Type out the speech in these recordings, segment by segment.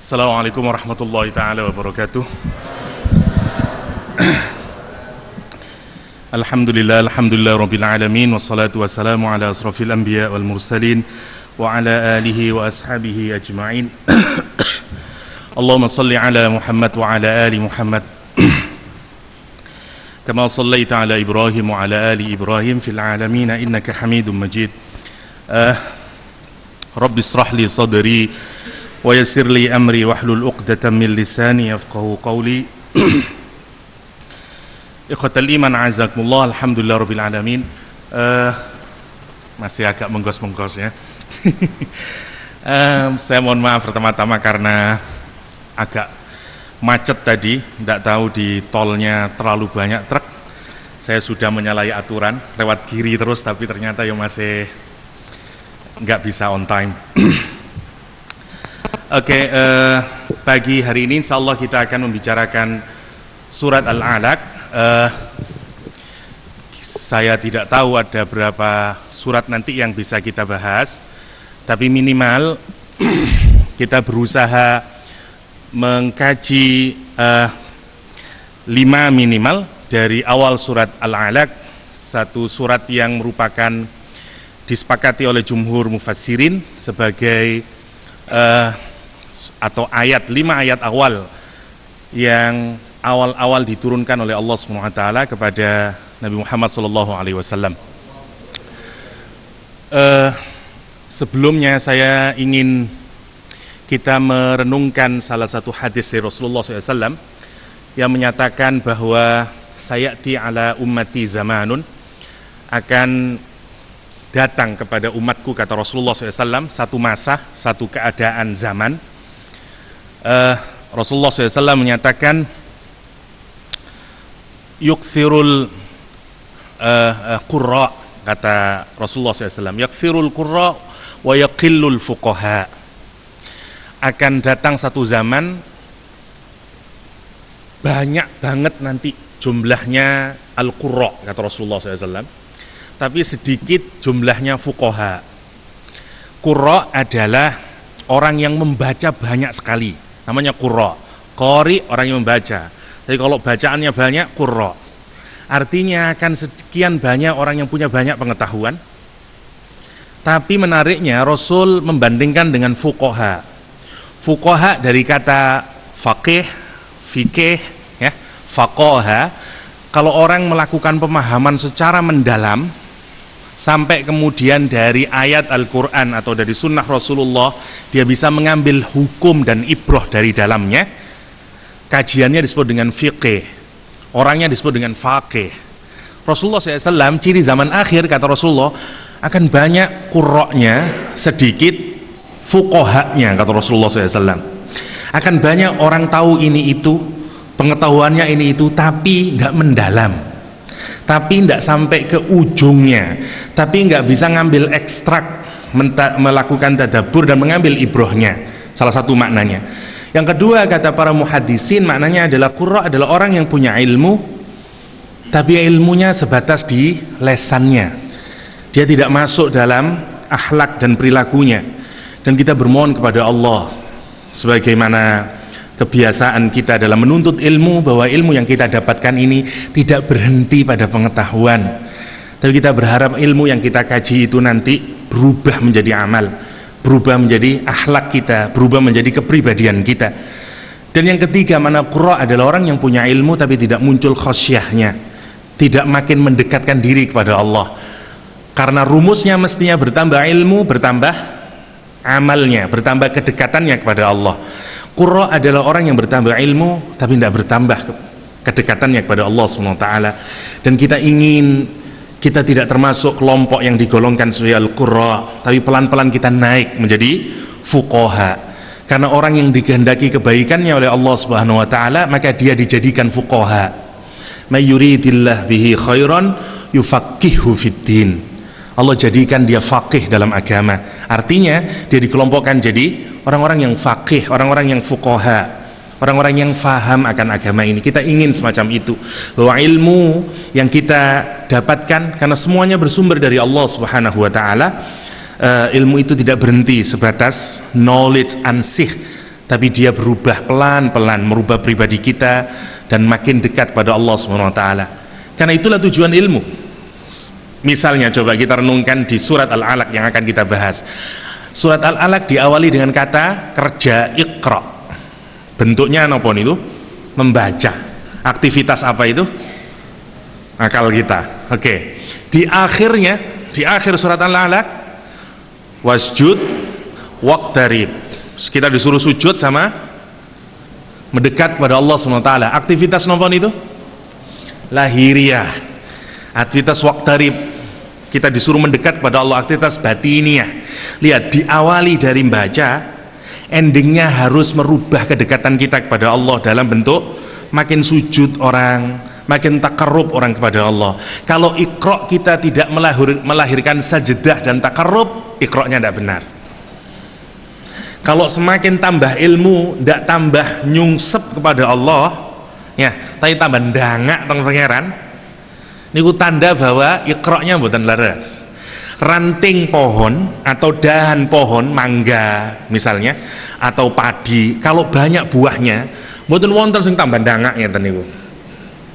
Assalamualaikum warahmatullahi taala wabarakatuh. Alhamdulillah rabbil alamin, wassalatu wassalamu ala asrafil anbiya wal mursalin wa ala alihi wa ashabihi ajma'in. Allahumma salli ala Muhammad wa ala ali Muhammad kama sallaita ala Ibrahim wa ala ali Ibrahim fil alamin innaka Hamidum Majid. Rabbi israh li sadri wa yassir li amri wahlul 'uqdatam min lisani yafqahu qawli. Ikhwatal iman azakumullah, alhamdulillah rabbil alamin. Masih agak menggos-menggos ya. Saya mohon maaf pertama-tama karena agak macet tadi, tidak tahu di tolnya terlalu banyak truk. Saya sudah menyalahi aturan lewat kiri terus, tapi ternyata ya masih nggak bisa on time. Oke, pagi hari ini insyaallah kita akan membicarakan surat Al-Alaq. Saya tidak tahu ada berapa surat nanti yang bisa kita bahas, tapi minimal kita berusaha mengkaji 5 minimal dari awal surat Al-Alaq, satu surat yang merupakan disepakati oleh jumhur mufassirin sebagai atau 5 ayat awal yang awal-awal diturunkan oleh Allah Subhanahu wa taala kepada Nabi Muhammad sallallahu alaihi wasallam. Sebelumnya saya ingin kita merenungkan salah satu hadis dari Rasulullah SAW yang menyatakan bahwa sayati ala ummati zamanun, akan datang kepada umatku, kata Rasulullah SAW, satu masa, satu keadaan zaman. Rasulullah SAW menyatakan yukthirul qurra, kata Rasulullah SAW, yukthirul qurra wa yaqillul fuqaha. Akan datang satu zaman banyak banget nanti jumlahnya al-qurra, kata Rasulullah SAW, tapi sedikit jumlahnya fuqaha. Qurra adalah orang yang membaca banyak sekali, namanya qurra. Qari orang yang membaca. Jadi kalau bacaannya banyak, qurra. Artinya akan sekian banyak orang yang punya banyak pengetahuan. Tapi menariknya Rasul membandingkan dengan fuqaha. Fuqaha dari kata faqih, fikih, ya, faqaha. Kalau orang melakukan pemahaman secara mendalam, sampai kemudian dari ayat Al-Quran atau dari sunnah Rasulullah, dia bisa mengambil hukum dan ibrah dari dalamnya. Kajiannya disebut dengan fiqih, orangnya disebut dengan faqih. Rasulullah SAW, ciri zaman akhir, kata Rasulullah, akan banyak qurra'nya, sedikit fuqahanya, kata Rasulullah SAW. Akan banyak orang tahu ini itu, pengetahuannya ini itu, tapi nggak mendalam, tapi nggak sampai ke ujungnya, tapi nggak bisa ngambil ekstrak, melakukan tadabbur dan mengambil ibrohnya. Salah satu maknanya. Yang kedua, kata para muhaddisin, maknanya adalah qurra adalah orang yang punya ilmu, tapi ilmunya sebatas di lesannya. Dia tidak masuk dalam akhlak dan perilakunya. Dan kita bermohon kepada Allah, sebagaimana kebiasaan kita dalam menuntut ilmu, bahwa ilmu yang kita dapatkan ini tidak berhenti pada pengetahuan, tapi kita berharap ilmu yang kita kaji itu nanti berubah menjadi amal, berubah menjadi akhlak kita, berubah menjadi kepribadian kita. Dan yang ketiga, mana qurra adalah orang yang punya ilmu tapi tidak muncul khosyahnya, tidak makin mendekatkan diri kepada Allah. Karena rumusnya mestinya bertambah ilmu, bertambah amalnya, bertambah kedekatannya kepada Allah. Qurra adalah orang yang bertambah ilmu tapi tidak bertambah kedekatannya kepada Allah SWT. Dan kita tidak termasuk kelompok yang digolongkan sebagai al-qurra, tapi pelan-pelan kita naik menjadi fuqaha. Karena orang yang dikehendaki kebaikannya oleh Allah Subhanahu wa taala, maka dia dijadikan fuqaha. May yuridillah bihi khairan yufaqihu fiddin. Allah jadikan dia faqih dalam agama. Artinya dia dikelompokkan jadi orang-orang yang faqih, orang-orang yang fuqaha, orang-orang yang faham akan agama ini. Kita ingin semacam itu, bahwa ilmu yang kita dapatkan, karena semuanya bersumber dari Allah Subhanahu wa taala, ilmu itu tidak berhenti sebatas knowledge ansih, tapi dia berubah pelan-pelan, merubah pribadi kita dan makin dekat pada Allah Subhanahu wa taala. Karena itulah tujuan ilmu. Misalnya coba kita renungkan di surat Al-Alaq yang akan kita bahas. Surat Al-Alaq diawali dengan kata kerja Iqra. Bentuknya apa itu? Membaca. Aktivitas apa itu? Akal kita. Oke. Di akhir surat Al-Alaq, wasjud waqtarib. Kita disuruh sujud sama mendekat kepada Allah SWT. Aktivitas nopon itu? Lahiriah. Aktivitas waqtarib, kita disuruh mendekat kepada Allah. Aktivitas batiniah. Lihat, diawali dari membaca, endingnya harus merubah kedekatan kita kepada Allah dalam bentuk makin sujud orang, makin takarrub orang kepada Allah. Kalau Iqra kita tidak melahirkan sajdah dan takarrub, Iqra-nya tidak benar. Kalau semakin tambah ilmu, tidak tambah nyungsep kepada Allah, ya, tapi tambah ndangak teng pangeran, niku tanda bahwa Iqra-nya mboten leres. Ranting pohon atau dahan pohon mangga misalnya atau padi, kalau banyak buahnya, mboten wonten sing tambah ndangak ngeten niku.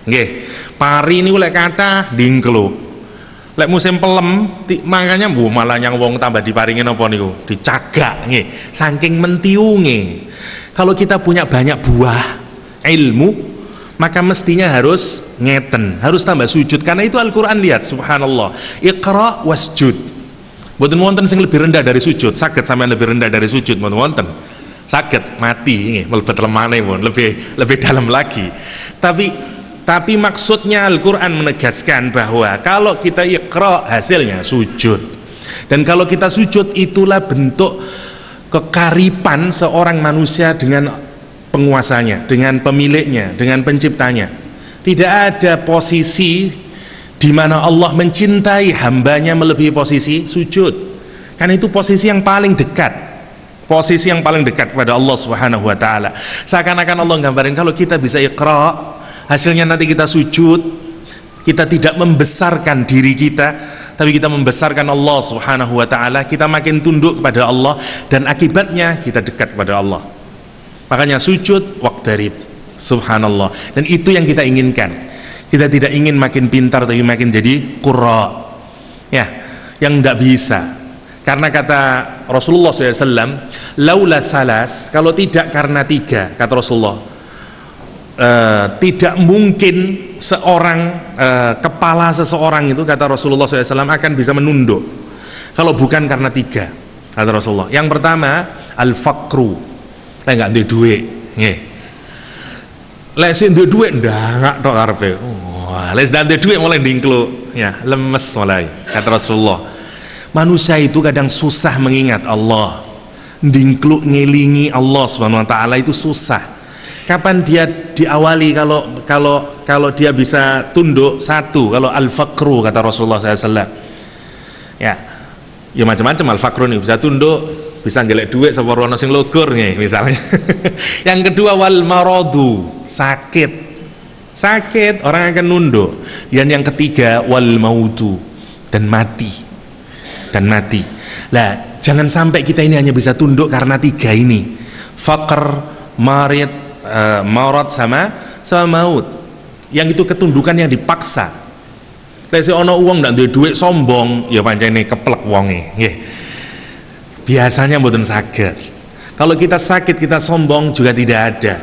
Nggih, pari niku lek kathah dingkluk. Lek musim pelem, makanya malah yang wong tambah diparingin apa niku? Dicagak nggih, saking mentiunge. Kalau kita punya banyak buah ilmu, maka mestinya harus ngeten, harus tambah sujud. Karena itu Al-Qur'an, lihat, subhanallah. Iqra wasjud. Mboten wonten sing lebih rendah dari sujud. Saged sampean lebih rendah dari sujud mboten wonten. Saged mati nggih, mlebet lemane pun lebih dalam lagi. Tapi maksudnya Al-Quran menegaskan bahwa kalau kita Iqra, hasilnya sujud. Dan kalau kita sujud, itulah bentuk kekaripan seorang manusia dengan penguasanya, dengan pemiliknya, dengan penciptanya. Tidak ada posisi di mana Allah mencintai hambanya melebihi posisi sujud. Karena itu posisi yang paling dekat, posisi yang paling dekat kepada Allah Subhanahu wa taala. Seakan-akan Allah gambarin, kalau kita bisa Iqra, hasilnya nanti kita sujud, kita tidak membesarkan diri kita, tapi kita membesarkan Allah Subhanahu wa taala. Kita makin tunduk kepada Allah dan akibatnya kita dekat kepada Allah. Makanya sujud waqtarib, subhanallah. Dan itu yang kita inginkan. Kita tidak ingin makin pintar tapi makin jadi qurra. Ya, yang tidak bisa. Karena kata Rasulullah SAW, laula salas, kalau tidak karena tiga, kata Rasulullah, tidak mungkin seorang kepala seseorang itu, kata Rasulullah SAW, akan bisa menunduk kalau bukan karena tiga, kata Rasulullah. Yang pertama, al-faqru, saya nggak ada duit, nggih. Lek sing duwe duit ndangak tok karepe. Wah, lek ndak ada duit mulai dingkluk, ya, lemes mulai, kata Rasulullah. Manusia itu kadang susah mengingat Allah, dingkluk ngelingi Allah Subhanahu wa taala itu susah. Kapan dia diawali kalau dia bisa tunduk? Satu, kalau al-faqru, kata Rasulullah SAW. Ya macam-macam al-faqru nih, bisa tunduk, bisa ngelek duit sapa rono sing logor nih misalnya. Yang kedua, wal maradu, sakit orang akan nunduk. Dan yang ketiga, wal mautu, dan mati. Lah, jangan sampai kita ini hanya bisa tunduk karena tiga ini, faqr, marid, marat sama maut. Yang itu ketundukan yang dipaksa. Lek ono uang ndak duwe duit sombong, ya pancene keplek wonge, nggih. Biasanya mboten saged. Kalau kita sakit, kita sombong juga tidak ada.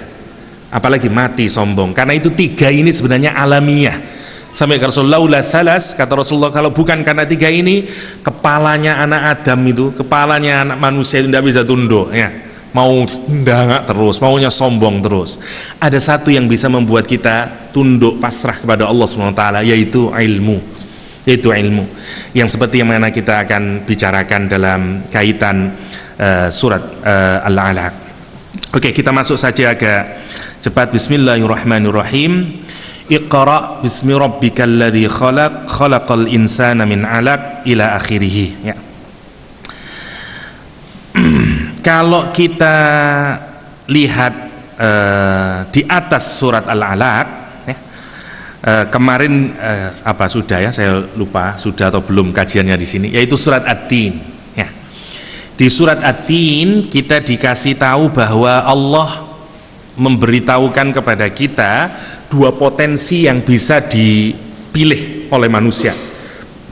Apalagi mati sombong. Karena itu tiga ini sebenarnya alamiah. Sampai Rasulullah la salas, kata Rasulullah, kalau bukan karena tiga ini, kepalanya anak Adam itu, kepalanya anak manusia itu tidak bisa tunduk, ya. Mau ndangak terus, maunya sombong terus. Ada satu yang bisa membuat kita tunduk pasrah kepada Allah SWT, yaitu ilmu. Yang seperti yang mana kita akan bicarakan dalam kaitan surat Al-Alaq. Oke, kita masuk saja agak cepat. Bismillahirrahmanirrahim. Iqra bismi rabbikal ladzi khalaq, khalaqal insana min 'alaq, ila akhirih, ya. Kalau kita lihat di atas surat Al-Alaq, ya, kemarin sudah ya, saya lupa sudah atau belum kajiannya di sini, yaitu surat At-Tin, ya. Di surat At-Tin kita dikasih tahu bahwa Allah memberitahukan kepada kita dua potensi yang bisa dipilih oleh manusia.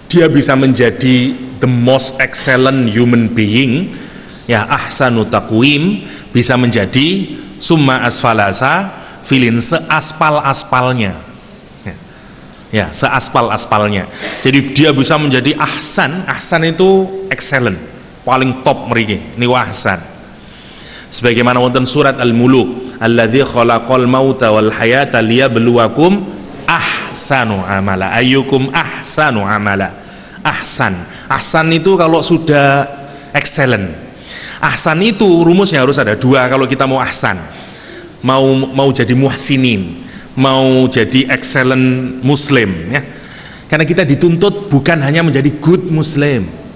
Dia bisa menjadi the most excellent human being, ya, ahsanu taqwim, bisa menjadi summa asfalasa filin, seaspal-aspalnya. Ya, seaspal-aspalnya. Jadi dia bisa menjadi ahsan itu excellent, paling top mriki niku ahsan. Sebagaimana wonten surat Al-Muluk, alladzi khalaqal mauta wal hayata liyabluwakum ahsanu amala, ayyukum ahsanu amala. Ahsan itu kalau sudah excellent. Ahsan itu rumusnya harus ada dua kalau kita mau ahsan. Mau jadi muhsinin, mau jadi excellent muslim, ya. Karena kita dituntut bukan hanya menjadi good muslim.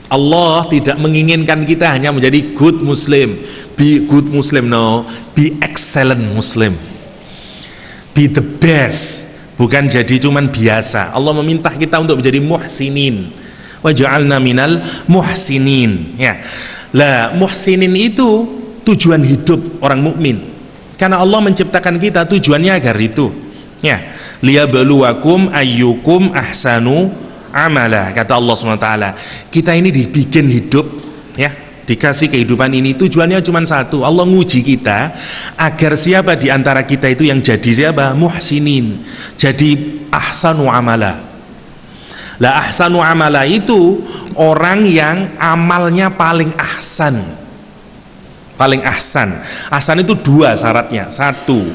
Allah tidak menginginkan kita hanya menjadi good muslim, be good muslim, no, be excellent muslim, be the best, bukan jadi cuman biasa. Allah meminta kita untuk menjadi muhsinin, wa ja'alna minal muhsinin, ya. Lah muhsinin itu tujuan hidup orang mukmin. Karena Allah menciptakan kita tujuannya agar itu, ya, liyabluwakum ayyukum ahsanu amala, kata Allah SWT. Kita ini dibikin hidup, ya, dikasih kehidupan ini tujuannya cuma satu. Allah nguji kita agar siapa di antara kita itu yang jadi siapa? Muhsinin, jadi ahsanu amala. Lah ahsanu amala itu orang yang amalnya paling ahsan. Paling ahsan. Ahsan itu dua syaratnya. Satu,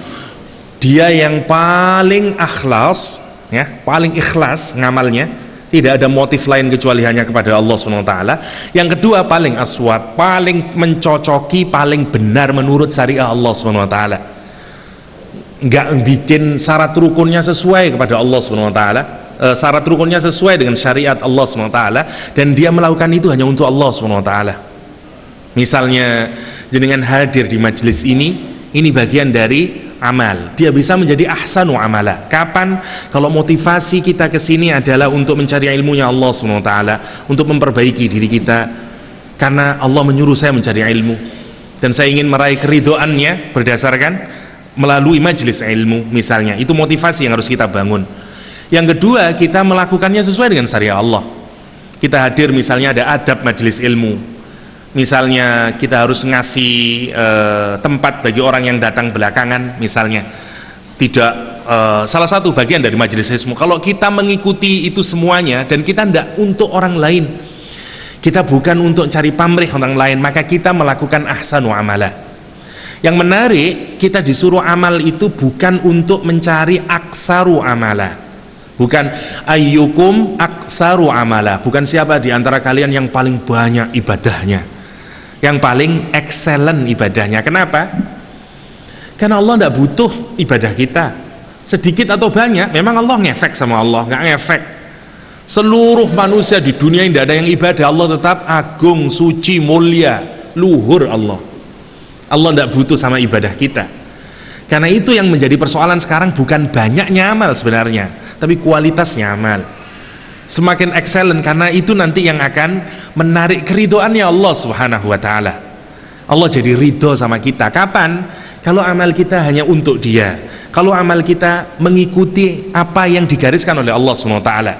dia yang paling ikhlas, ya, paling ikhlas ngamalnya, tidak ada motif lain kecuali hanya kepada Allah SWT. Yang kedua, paling aswab, paling mencocoki, paling benar menurut syariat Allah SWT. Enggak bikin syarat rukunnya sesuai kepada Allah SWT, syarat rukunnya sesuai dengan syariat Allah SWT, dan dia melakukan itu hanya untuk Allah SWT. Misalnya jenengan hadir di majelis ini bagian dari amal. Dia bisa menjadi ahsanu amala. Kapan? Kalau motivasi kita ke sini adalah untuk mencari ilmunya Allah SWT, untuk memperbaiki diri kita. Karena Allah menyuruh saya mencari ilmu dan saya ingin meraih keridhoannya berdasarkan melalui majelis ilmu misalnya. Itu motivasi yang harus kita bangun. Yang kedua, kita melakukannya sesuai dengan syariat Allah. Kita hadir misalnya ada adab majelis ilmu. Misalnya kita harus ngasih tempat bagi orang yang datang belakangan misalnya. Tidak salah satu bagian dari majelis ilmu. Kalau kita mengikuti itu semuanya dan kita tidak untuk orang lain, kita bukan untuk cari pamrih orang lain, maka kita melakukan ahsanu amala. Yang menarik, kita disuruh amal itu bukan untuk mencari aksaru amala, bukan ayyukum aksaru amala, bukan siapa di antara kalian yang paling banyak ibadahnya, yang paling excellent ibadahnya. Kenapa? Karena Allah tidak butuh ibadah kita sedikit atau banyak. Memang Allah ngefek sama Allah? Nggak ngefek. Seluruh manusia di dunia ini tidak ada yang ibadah. Allah tetap agung, suci, mulia, luhur Allah. Allah tidak butuh sama ibadah kita. Karena itu yang menjadi persoalan sekarang bukan banyaknya amal sebenarnya, tapi kualitasnya amal. Semakin excellent, karena itu nanti yang akan menarik keridhoannya Allah Subhanahu wa ta'ala. Allah jadi ridho sama kita. Kapan? Kalau amal kita hanya untuk Dia. Kalau amal kita mengikuti apa yang digariskan oleh Allah Subhanahu wa ta'ala.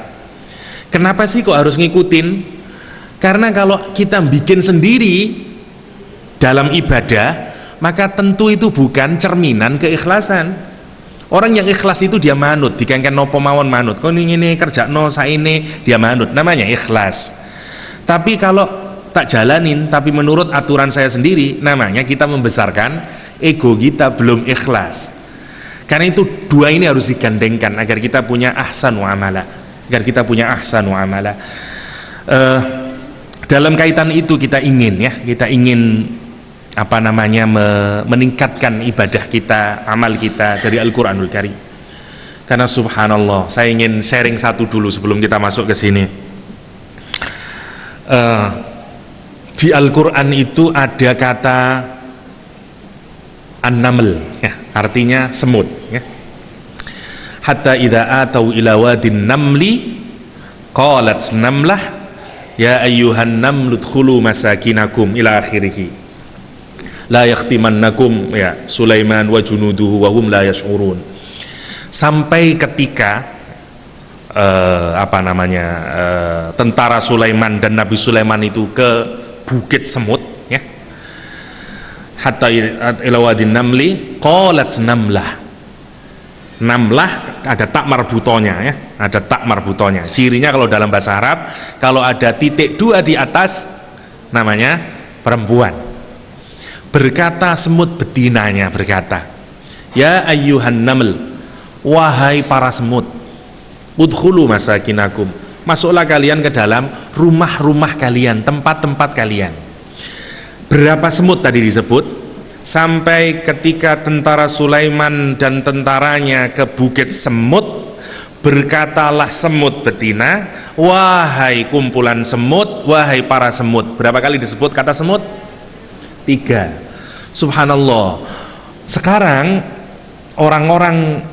Kenapa sih kok harus ngikutin? Karena kalau kita bikin sendiri dalam ibadah, maka tentu itu bukan cerminan keikhlasan. Orang yang ikhlas itu dia manut, dikengken nopo mawon manut. Kok ini kerja no saine dia manut, namanya ikhlas. Tapi kalau tak jalanin, tapi menurut aturan saya sendiri, namanya kita membesarkan ego kita, belum ikhlas. Karena itu dua ini harus digandengkan agar kita punya ahsan wa amala, agar kita punya ahsan wa amala. Dalam kaitan itu kita ingin, ya, kita ingin meningkatkan ibadah kita, amal kita dari Al-Quranul Karim. Karena subhanallah, saya ingin sharing satu dulu sebelum kita masuk ke sini. Di Al-Quran itu ada kata an-naml, ya, artinya semut, ya. Hatta idza atau ila wadin namli qalat namlah ya ayyuhan namlu dkhulu masakinakum ila akhirih. La yakhtimannakum ya Sulaiman wa junuduhu wa hum la yash'urun. Sampai ketika tentara Sulaiman dan Nabi Sulaiman itu ke Bukit Semut ya. Hatta ila wadin namli qalat namlah. Namlah ada tak marbutonya ya, ada tak marbutonya. Cirinya kalau dalam bahasa Arab, kalau ada titik dua di atas namanya perempuan. Berkata semut betinanya, berkata, ya ayyuhan naml, wahai para semut, udkhulu masakinakum, masuklah kalian ke dalam rumah-rumah kalian, tempat-tempat kalian. Berapa semut tadi disebut? Sampai ketika tentara Sulaiman dan tentaranya ke Bukit Semut, berkatalah semut betina, wahai kumpulan semut, wahai para semut. Berapa kali disebut kata semut? 3. Subhanallah. Sekarang orang-orang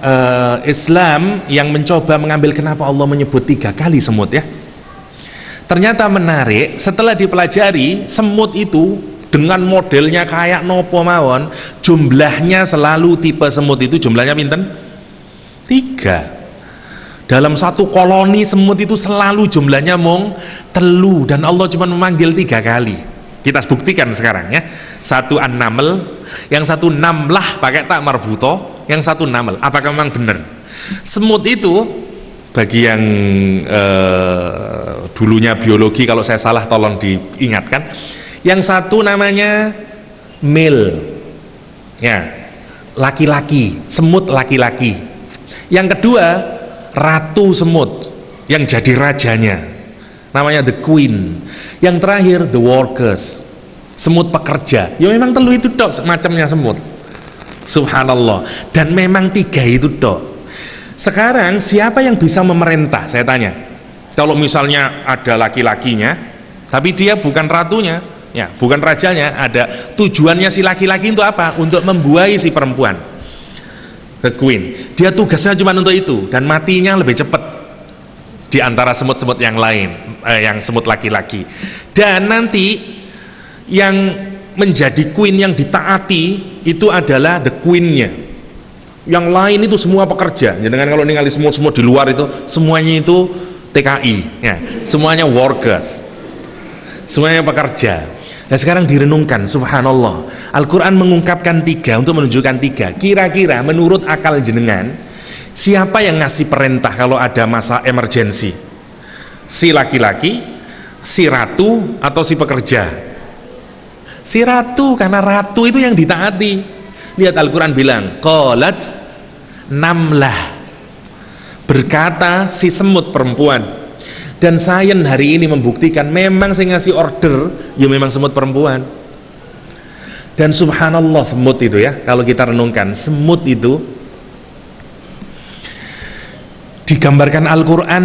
Islam yang mencoba mengambil kenapa Allah menyebut 3 kali semut ya. Ternyata menarik, setelah dipelajari, semut itu dengan modelnya kayak nopo mawon, jumlahnya selalu tipe semut itu jumlahnya pinten? 3. Dalam satu koloni semut itu selalu jumlahnya mung 3, dan Allah cuma memanggil 3 kali. Kita buktikan sekarang ya. Satu an-naml, yang satu namlah pakai tak marbuto, yang satu naml. Apakah memang benar? Semut itu bagi yang dulunya biologi, kalau saya salah tolong diingatkan. Yang satu namanya male ya, laki-laki, semut laki-laki. Yang kedua ratu semut yang jadi rajanya, namanya the queen. Yang terakhir the workers, semut pekerja. Ya memang telu itu dok macamnya semut. Subhanallah. Dan memang 3 itu dok. Sekarang siapa yang bisa memerintah, saya tanya. Kalau misalnya ada laki-lakinya tapi dia bukan ratunya ya, bukan rajanya, ada tujuannya si laki-laki itu apa? Untuk membuai si perempuan, the queen. Dia tugasnya cuma untuk itu, dan matinya lebih cepat di antara semut-semut yang lain, yang semut laki-laki. Dan nanti yang menjadi queen yang ditaati itu adalah the queen-nya. Yang lain itu semua pekerja. Jangan kalau ningali semut-semut di luar itu semuanya itu TKI ya, semuanya workers, semuanya pekerja. Nah sekarang direnungkan, subhanallah, Al-Quran mengungkapkan 3 untuk menunjukkan 3. Kira-kira menurut akal jenengan, siapa yang ngasih perintah kalau ada masa emergensi? Si laki-laki, si ratu, atau si pekerja? Si ratu, karena ratu itu yang ditaati. Lihat Al-Quran bilang, qalat namlah, berkata si semut perempuan. Dan sains hari ini membuktikan memang saya ngasih order ya memang semut perempuan. Dan subhanallah semut itu ya, kalau kita renungkan, semut itu digambarkan Al-Quran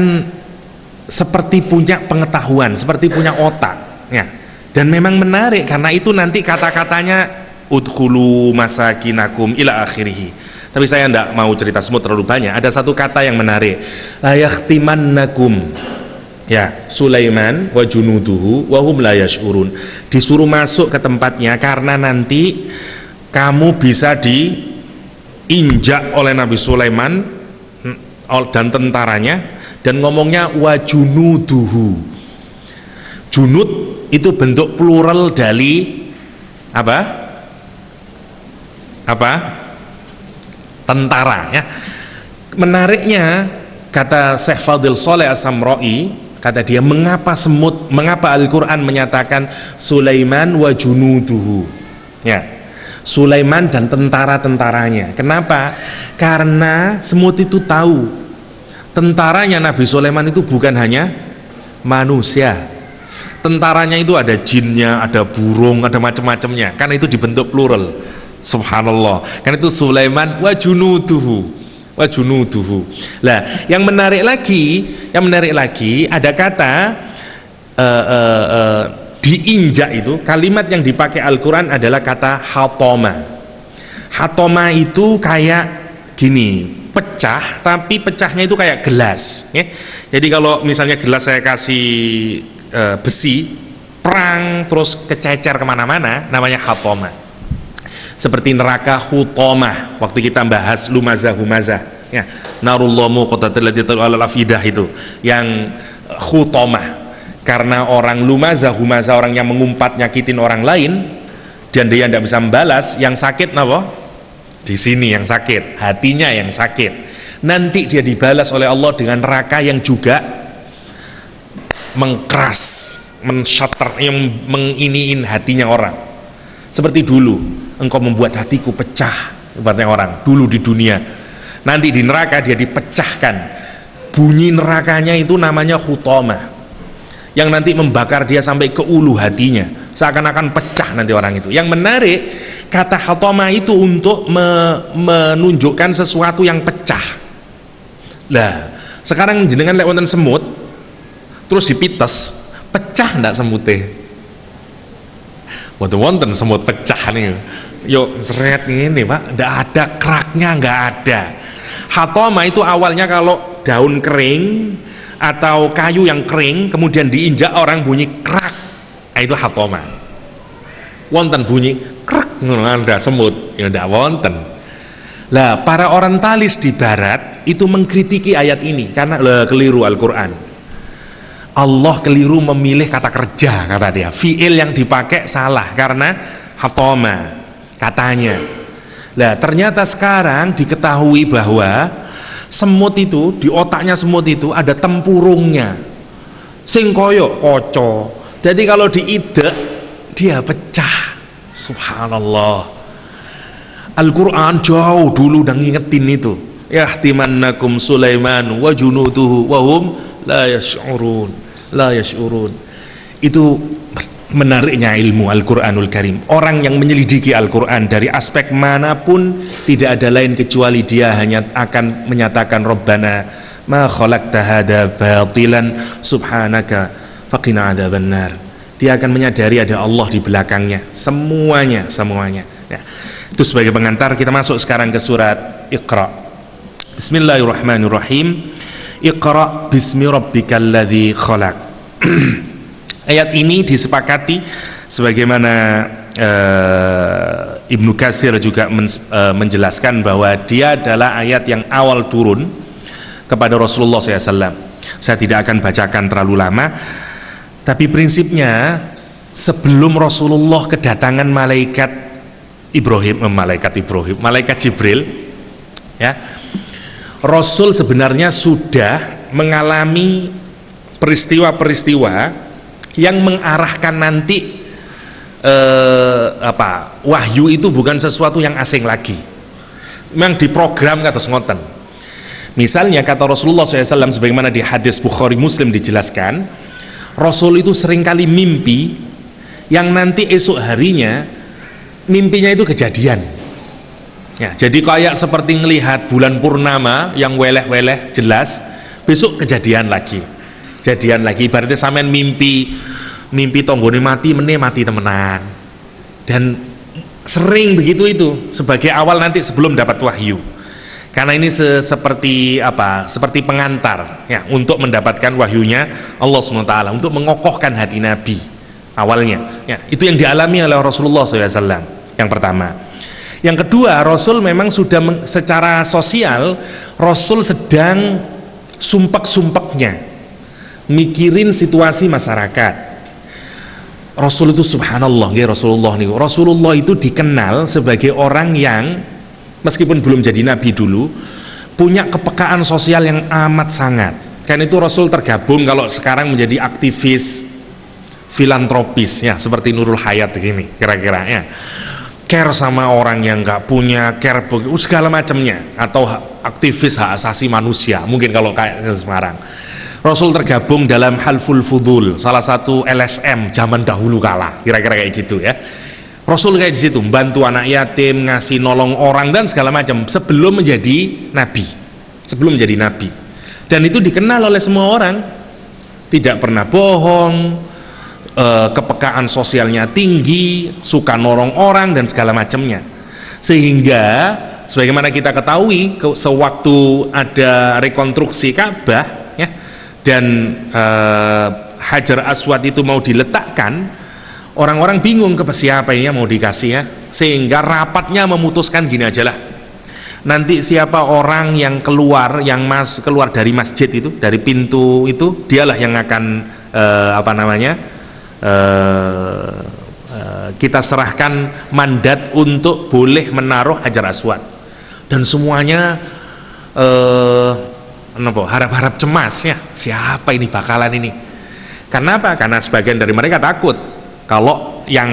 seperti punya pengetahuan, seperti punya otak ya. Dan memang menarik karena itu nanti kata-katanya udkhulu masakinakum ila akhirih. Tapi saya tidak mau cerita semut terlalu banyak. Ada satu kata yang menarik, la yakhtimannakum ya Sulaiman wa junuduhu wa hum la yash'urun. Disuruh masuk ke tempatnya karena nanti kamu bisa diinjak oleh Nabi Sulaiman dan tentaranya, dan ngomongnya wa junuduhu. Junud itu bentuk plural dari apa? Tentara ya. Menariknya kata Syekh Fadil Shalih As-Samra'i, kata dia, mengapa Al-Quran menyatakan Sulaiman wa junuduhu ya, Sulaiman dan tentara-tentaranya. Kenapa? Karena semut itu tahu tentaranya Nabi Sulaiman itu bukan hanya manusia, tentaranya itu ada jinnya, ada burung, ada macam-macamnya, karena itu dibentuk plural. Subhanallah, karena itu Sulaiman wa junuduhu. Lah, yang menarik lagi ada kata diinjak itu, kalimat yang dipakai Al-Quran adalah kata hatoma. Hatoma itu kayak gini, pecah, tapi pecahnya itu kayak gelas ya. Jadi kalau misalnya gelas saya kasih besi, perang terus kececer kemana-mana, namanya hatoma. Seperti neraka hutomah, waktu kita bahas lumazah humazah ya, narullah muqatatil lati alal afidah itu yang hutomah, karena orang lumazah humazah, orang yang mengumpat nyakitin orang lain dan dia tidak bisa membalas, yang sakit napa? Di sini yang sakit, hatinya yang sakit. Nanti dia dibalas oleh Allah dengan neraka yang juga mengkeras, menshatter, yang menginiin hatinya orang. Seperti dulu, engkau membuat hatiku pecah, ibaratnya orang dulu di dunia. Nanti di neraka dia dipecahkan. Bunyi nerakanya itu namanya hutomah, yang nanti membakar dia sampai ke ulu hatinya, seakan-akan pecah nanti orang itu. Yang menarik, kata hutomah itu untuk menunjukkan sesuatu yang pecah. Lah, sekarang jenengan lek wonten semut, terus dipites, pecah ndak semutnya? Wonten semut pecah nih, yuk red ini pak, ndak ada keraknya, nggak ada. Hatoma itu awalnya kalau daun kering atau kayu yang kering kemudian diinjak orang bunyi kerak, nah, itu hatoma. Wonten bunyi kerak, ada semut, ya ndak wonten. Lah para orientalis di barat itu mengkritiki ayat ini karena keliru Al-Quran. Allah keliru memilih kata kerja, kata dia. Fi'il yang dipakai salah karena hatoma katanya. Nah, ternyata sekarang diketahui bahwa semut itu, di otaknya semut itu ada tempurungnya. Sing koyo koco. Jadi kalau diidek dia pecah. Subhanallah. Al-Quran jauh dulu udah ngingetin itu. Yahtimannakum Sulaiman wa junuduhu wa hum la yash'urun. Itu menariknya ilmu Al-Quranul Karim. Orang yang menyelidiki Al-Quran dari aspek manapun, tidak ada lain kecuali dia hanya akan menyatakan Rabbana ma khalaqta hada batilan subhanaka faqina adzabannar. Dia akan menyadari ada Allah di belakangnya, semuanya ya. Itu sebagai pengantar. Kita masuk sekarang ke surat Iqra. Bismillahirrahmanirrahim. Iqra bismi rabbikal ladzi khalaq. Ayat ini disepakati sebagaimana Ibnu Katsir juga menjelaskan bahwa dia adalah ayat yang awal turun kepada Rasulullah SAW. Saya tidak akan bacakan terlalu lama, tapi prinsipnya sebelum Rasulullah kedatangan malaikat Jibril, ya, Rasul sebenarnya sudah mengalami peristiwa-peristiwa yang mengarahkan nanti wahyu itu bukan sesuatu yang asing lagi. Memang diprogram kata ngoten. Misalnya kata Rasulullah SAW sebagaimana di hadis Bukhari Muslim dijelaskan, Rasul itu seringkali mimpi yang nanti esok harinya mimpinya itu kejadian. Ya, jadi kayak seperti melihat bulan purnama yang weleh-weleh jelas, besok kejadian lagi. Ibaratnya sampean mimpi tonggone mati temenan. Dan sering begitu itu sebagai awal nanti sebelum dapat wahyu. Karena ini seperti pengantar ya untuk mendapatkan wahyunya Allah SWT, untuk mengokohkan hati Nabi awalnya. Ya, itu yang dialami oleh Rasulullah SAW. Yang pertama. Yang kedua, Rasul memang sudah secara sosial, Rasul sedang sumpek-sumpeknya mikirin situasi masyarakat. Rasul itu subhanallah, ya Rasulullah itu dikenal sebagai orang yang meskipun belum jadi nabi dulu, punya kepekaan sosial yang amat sangat. Kan itu Rasul tergabung kalau sekarang menjadi aktivis filantropis ya, seperti Nurul Hayat begini kira-kira ya. Care sama orang yang nggak punya, care segala macamnya, atau aktivis hak asasi manusia mungkin kalau kayak sekarang. Rasul tergabung dalam Halful Fudul, salah satu LSM zaman dahulu kala, kira-kira kayak gitu ya. Rasul kayak di situ, membantu anak yatim, ngasih nolong orang dan segala macam sebelum menjadi nabi. Dan itu dikenal oleh semua orang, tidak pernah bohong, kepekaan sosialnya tinggi, suka nolong orang dan segala macamnya. Sehingga sebagaimana kita ketahui, sewaktu ada rekonstruksi Ka'bah ya, dan Hajar Aswad itu mau diletakkan, orang-orang bingung ke siapa ini yang mau dikasih ya, sehingga rapatnya memutuskan gini aja lah, nanti siapa orang yang keluar dari masjid itu, dari pintu itu, dialah yang akan kita serahkan mandat untuk boleh menaruh Hajar Aswad. Dan semuanya harap-harap cemas ya, siapa ini bakalan ini. Karena apa? Karena sebagian dari mereka takut kalau yang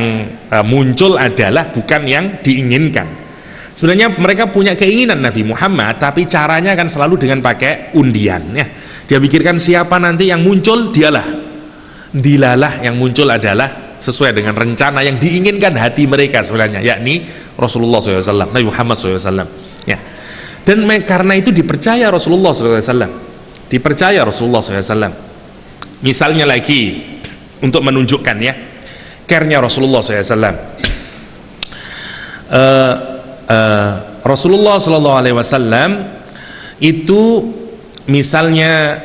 muncul adalah bukan yang diinginkan. Sebenarnya mereka punya keinginan Nabi Muhammad, tapi caranya kan selalu dengan pakai undian ya. Dia pikirkan siapa nanti yang muncul, dilalah yang muncul adalah sesuai dengan rencana yang diinginkan hati mereka sebenarnya, yakni Rasulullah SAW, Nabi Muhammad SAW ya. Dan karena itu dipercaya Rasulullah SAW, dipercaya Rasulullah SAW. Misalnya lagi untuk menunjukkan ya care-nya Rasulullah SAW, Rasulullah SAW itu misalnya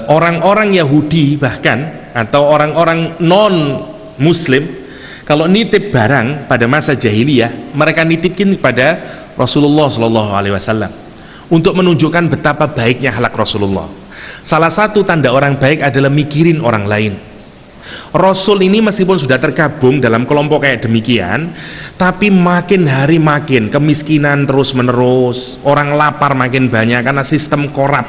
orang-orang Yahudi bahkan atau orang-orang non Muslim kalau nitip barang pada masa jahiliyah, mereka nitipin pada Rasulullah SAW untuk menunjukkan betapa baiknya akhlak Rasulullah. Salah satu tanda orang baik adalah mikirin orang lain. Rasul ini meskipun sudah tergabung dalam kelompok kayak demikian, tapi makin hari makin kemiskinan terus menerus, orang lapar makin banyak karena sistem korup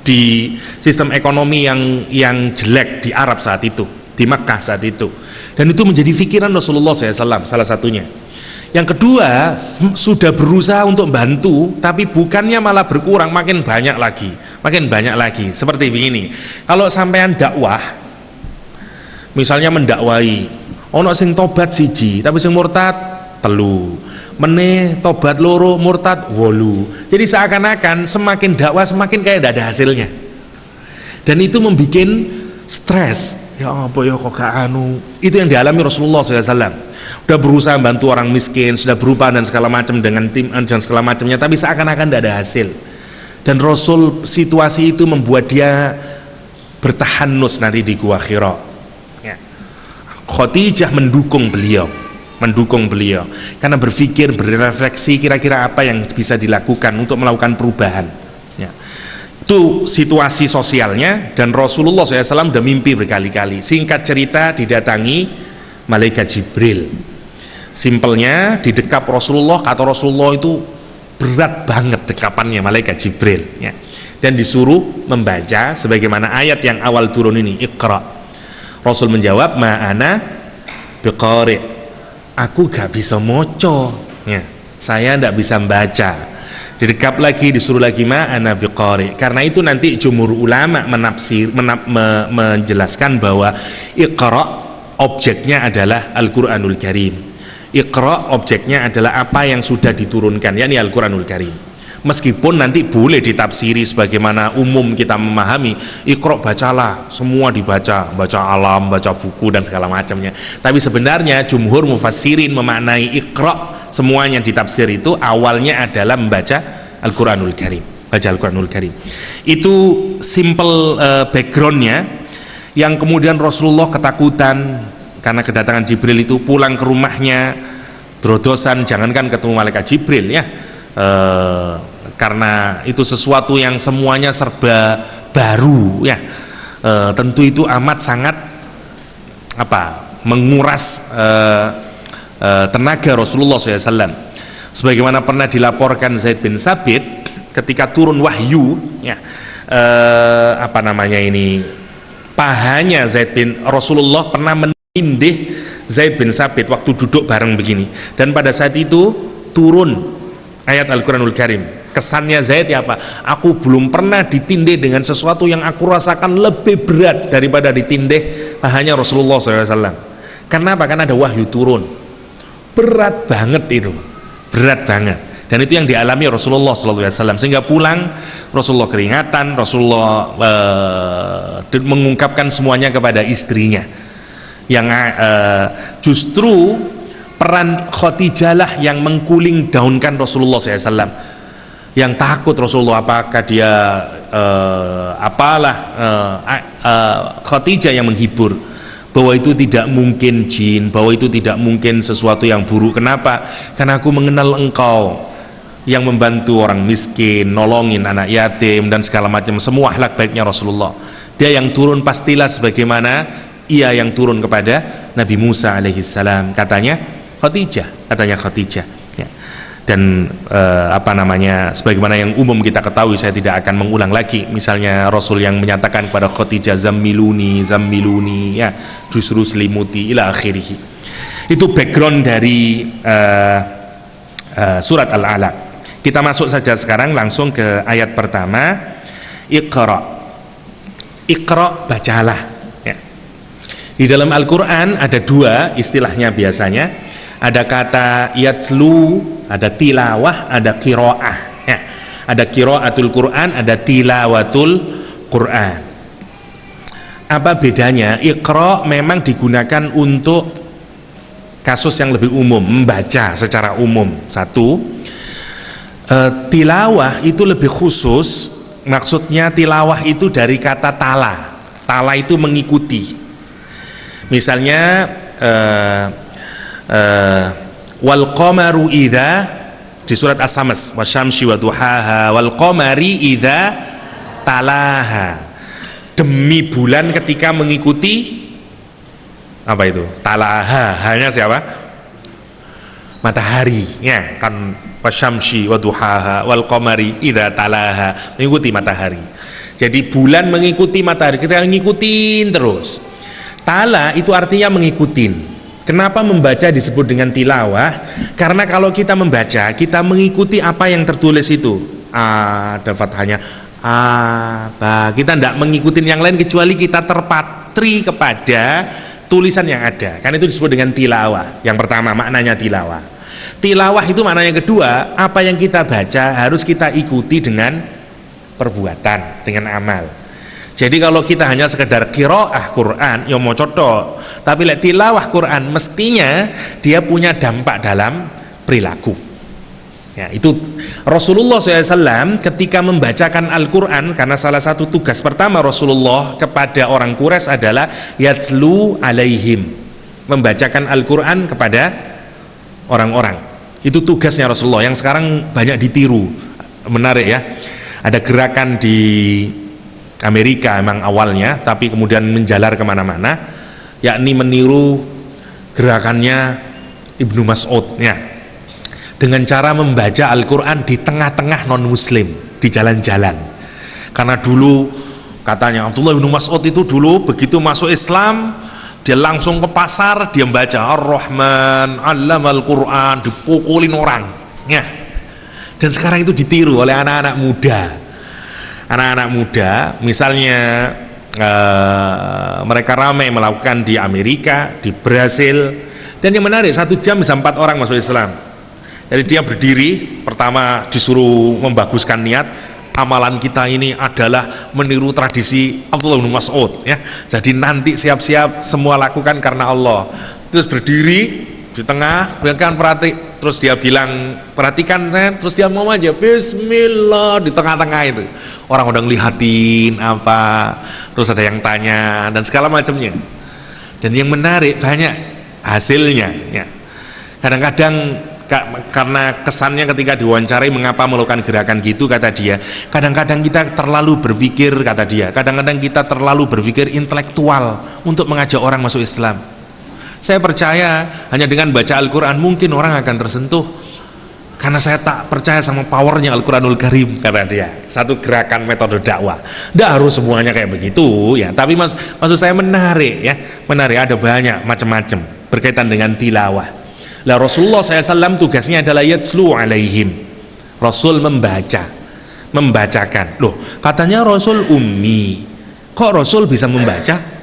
di sistem ekonomi yang jelek di Arab saat itu, di Makkah saat itu. Dan itu menjadi pikiran Rasulullah SAW salah satunya. Yang kedua, sudah berusaha untuk bantu, tapi bukannya malah berkurang, makin banyak lagi, makin banyak lagi. Seperti begini, kalau sampean dakwah, misalnya mendakwai, ono sing tobat siji, tapi sing murtad telu, meneh tobat loro, murtad wolu. Jadi seakan-akan semakin dakwah semakin kayak tidak ada hasilnya. Dan itu membuat stres. Ya apa ya kok gak anu. Itu yang dialami Rasulullah SAW. Udah berusaha bantu orang miskin, sudah berubah dan segala macam dengan tim dan segala macamnya, tapi seakan-akan tidak ada hasil. Dan Rasul situasi itu membuat dia bertahanus nanti di Gua Hira. Ya. Khadijah mendukung beliau karena berpikir, berrefleksi kira-kira apa yang bisa dilakukan untuk melakukan perubahan. Ya. Itu situasi sosialnya, dan Rasulullah SAW sudah mimpi berkali-kali. Singkat cerita, didatangi malaikat Jibril. Simpelnya didekap Rasulullah, kata Rasulullah itu berat banget dekapannya malaikat Jibril ya. Dan disuruh membaca sebagaimana ayat yang awal turun ini, Iqra. Rasul menjawab, ma'ana biqari, aku gak bisa moco ya. Saya tidak bisa membaca. Didekap lagi, disuruh lagi ma'ana biqari. Karena itu nanti jumhur ulama menjelaskan bahwa Iqra objeknya adalah Al-Quranul Karim. Iqra objeknya adalah apa yang sudah diturunkan, yakni Al-Quranul Karim. Meskipun nanti boleh ditafsiri sebagaimana umum kita memahami, Iqra bacalah, semua dibaca, baca alam, baca buku dan segala macamnya. Tapi sebenarnya jumhur mufassirin memaknai Iqra semuanya ditafsir itu awalnya adalah membaca Al-Quranul Karim, baca Al-Quranul Karim. Itu simple backgroundnya. Yang kemudian Rasulullah ketakutan karena kedatangan Jibril itu, pulang ke rumahnya drodosan, jangankan ketemu malaikat Jibril ya, karena itu sesuatu yang semuanya serba baru ya, tentu itu amat sangat menguras tenaga Rasulullah SAW. Sebagaimana pernah dilaporkan Zaid bin Sabit ketika turun wahyu ya, pahanya Rasulullah pernah menindih Zaid bin Sabit waktu duduk bareng begini, dan pada saat itu turun ayat Al-Quranul Karim. Kesannya Zaid ya apa? Aku belum pernah ditindih dengan sesuatu yang aku rasakan lebih berat daripada ditindih pahanya Rasulullah SAW. Kenapa? Karena ada wahyu turun. Berat banget itu, berat banget. Dan itu yang dialami Rasulullah SAW, sehingga pulang Rasulullah keringatan. Rasulullah mengungkapkan semuanya kepada istrinya, yang justru peran Khadijah lah yang mengkuling daunkan Rasulullah SAW. Yang takut Rasulullah, apakah dia Khadijah yang menghibur bahwa itu tidak mungkin jin, bahwa itu tidak mungkin sesuatu yang buruk. Kenapa? Karena aku mengenal engkau yang membantu orang miskin, nolongin anak yatim dan segala macam, semua akhlak baiknya Rasulullah. Dia yang turun pastilah sebagaimana ia yang turun kepada Nabi Musa alaihissalam. Katanya Khadijah ya. Dan sebagaimana yang umum kita ketahui, saya tidak akan mengulang lagi. Misalnya Rasul yang menyatakan kepada Khadijah, zammiluni ya, disuruh selimuti ila akhirih. Itu background dari surat Al-Alaq. Kita masuk saja sekarang langsung ke ayat pertama. Iqra, bacalah ya. Di dalam Al-Quran ada dua istilahnya biasanya. Ada kata yatslu, ada tilawah, ada qiraah ya. Ada qiraatul Quran, ada tilawatul Quran. Apa bedanya? Iqra memang digunakan untuk kasus yang lebih umum, membaca secara umum. Satu. Tilawah itu lebih khusus, maksudnya tilawah itu dari kata tala itu mengikuti. Misalnya wal qamaru idza, di surat As-Samс, wasyamsi wa duhaha wal qamari idza talaha, demi bulan ketika mengikuti apa itu? Talaha, hanya siapa? Matahari ya kan, wasyamsi wa duhaha wal qamari idza talaha, mengikuti matahari. Jadi bulan mengikuti matahari, kita ngikutin terus. Tala itu artinya mengikutin. Kenapa membaca disebut dengan tilawah? Karena kalau kita membaca, kita mengikuti apa yang tertulis itu. Ada fathahnya, kita tidak mengikuti yang lain kecuali kita terpatri kepada tulisan yang ada. Kan itu disebut dengan tilawah. Yang pertama maknanya tilawah. Tilawah itu maknanya kedua, apa yang kita baca harus kita ikuti dengan perbuatan, dengan amal. Jadi kalau kita hanya sekedar qiraah Quran, ya mau cotok. Tapi tilawah Quran mestinya dia punya dampak dalam perilaku. Ya, itu Rasulullah SAW ketika membacakan Al-Quran, karena salah satu tugas pertama Rasulullah kepada orang Quraisy adalah yatslu alaihim, membacakan Al-Quran kepada orang-orang. Itu tugasnya Rasulullah yang sekarang banyak ditiru. Menarik ya, ada gerakan di Amerika memang awalnya, tapi kemudian menjalar kemana-mana, yakni meniru gerakannya Ibnu Mas'ud ya, dengan cara membaca Al-Quran di tengah-tengah non-muslim, di jalan-jalan. Karena dulu katanya Abdullah bin Mas'ud itu dulu begitu masuk Islam, dia langsung ke pasar, dia membaca Ar-Rahman 'allamal Quran, dipukulin orang ya. Dan sekarang itu ditiru oleh anak-anak muda. Anak-anak muda misalnya mereka ramai melakukan di Amerika, di Brasil. Dan yang menarik, 1 jam bisa 4 orang masuk Islam. Jadi dia berdiri, pertama disuruh membaguskan niat, amalan kita ini adalah meniru tradisi Abdullah bin Mas'ud ya. Jadi nanti siap-siap semua lakukan karena Allah. Terus berdiri di tengah, berikan terus dia bilang perhatikan saya, terus dia mau aja Bismillah di tengah-tengah itu. Orang udah ngelihatin apa, terus ada yang tanya dan segala macamnya. Dan yang menarik banyak hasilnya ya. Kadang-kadang karena kesannya ketika diwawancarai mengapa melakukan gerakan gitu, kata dia, kadang-kadang kita terlalu berpikir, kata dia, kadang-kadang kita terlalu berpikir intelektual untuk mengajak orang masuk Islam. Saya percaya hanya dengan baca Al-Quran mungkin orang akan tersentuh, karena saya tak percaya sama powernya Al-Quranul Karim, kata dia. Satu gerakan metode dakwah, tidak harus semuanya kayak begitu ya, tapi maksud saya menarik ya, menarik, ada banyak macam-macam berkaitan dengan tilawah. Lah Rasulullah SAW tugasnya adalah yatslu alaihim, Rasul membacakan. Loh, katanya Rasul ummi, kok Rasul bisa membaca?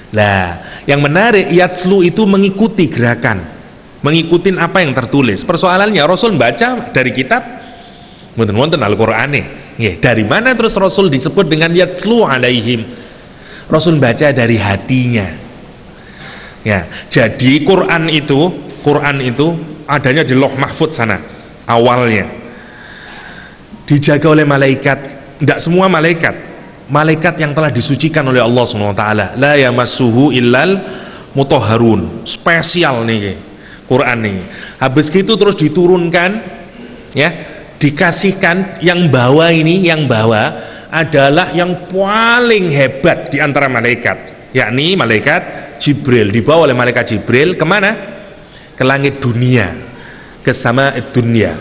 Lah, yang menarik, yatslu itu mengikuti gerakan, mengikuti apa yang tertulis. Persoalannya Rasul baca dari kitab wonten Al-Qur'an nih. Dari mana terus Rasul disebut dengan yatslu alaihim? Rasul baca dari hatinya. Ya, jadi Quran itu adanya di Lauh Mahfuz sana awalnya. dijaga oleh malaikat. Tidak semua malaikat, malaikat yang telah disucikan oleh Allah SWT. La yamassuhu illal mutahharun. Spesial nih Quran nih. Habis gitu terus diturunkan, ya, dikasihkan yang bawa ini, yang bawa adalah yang paling hebat di antara malaikat, yakni malaikat Jibril. Dibawa oleh malaikat Jibril kemana? Ke langit dunia, ke sama'id dunia,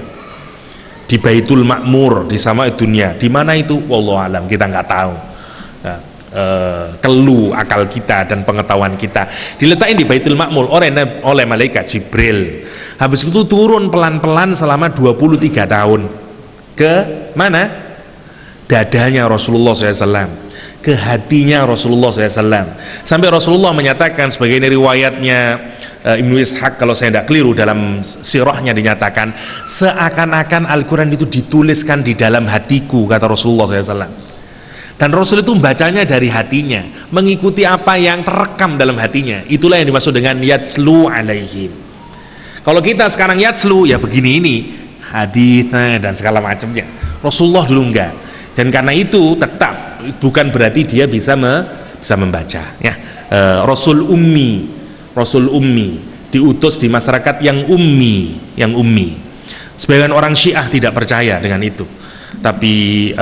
di Baitul Ma'mur, di sama'id dunia. Di mana itu? Wallahu alam, kita nggak tahu. Nah, kelu akal kita dan pengetahuan kita. Diletakkan di Baitul Ma'mur oleh malaikat Jibril. Habis itu turun pelan-pelan selama 23 tahun. Ke mana? Dadanya Rasulullah SAW, ke hatinya Rasulullah SAW, sampai Rasulullah menyatakan, sebagai riwayatnya Ibnu Ishaq kalau saya tidak keliru, dalam sirahnya dinyatakan, seakan-akan Al-Quran itu dituliskan di dalam hatiku, kata Rasulullah SAW. Dan Rasul itu membacanya dari hatinya, mengikuti apa yang terekam dalam hatinya. Itulah yang dimaksud dengan yatslu alaihim. Kalau kita sekarang yatslu, ya begini ini hadisnya dan segala macamnya. Rasulullah dulu enggak. Dan karena itu tetap bukan berarti dia bisa membaca, ya. Rasul ummi diutus di masyarakat yang ummi. Sebagian orang Syiah tidak percaya dengan itu, tapi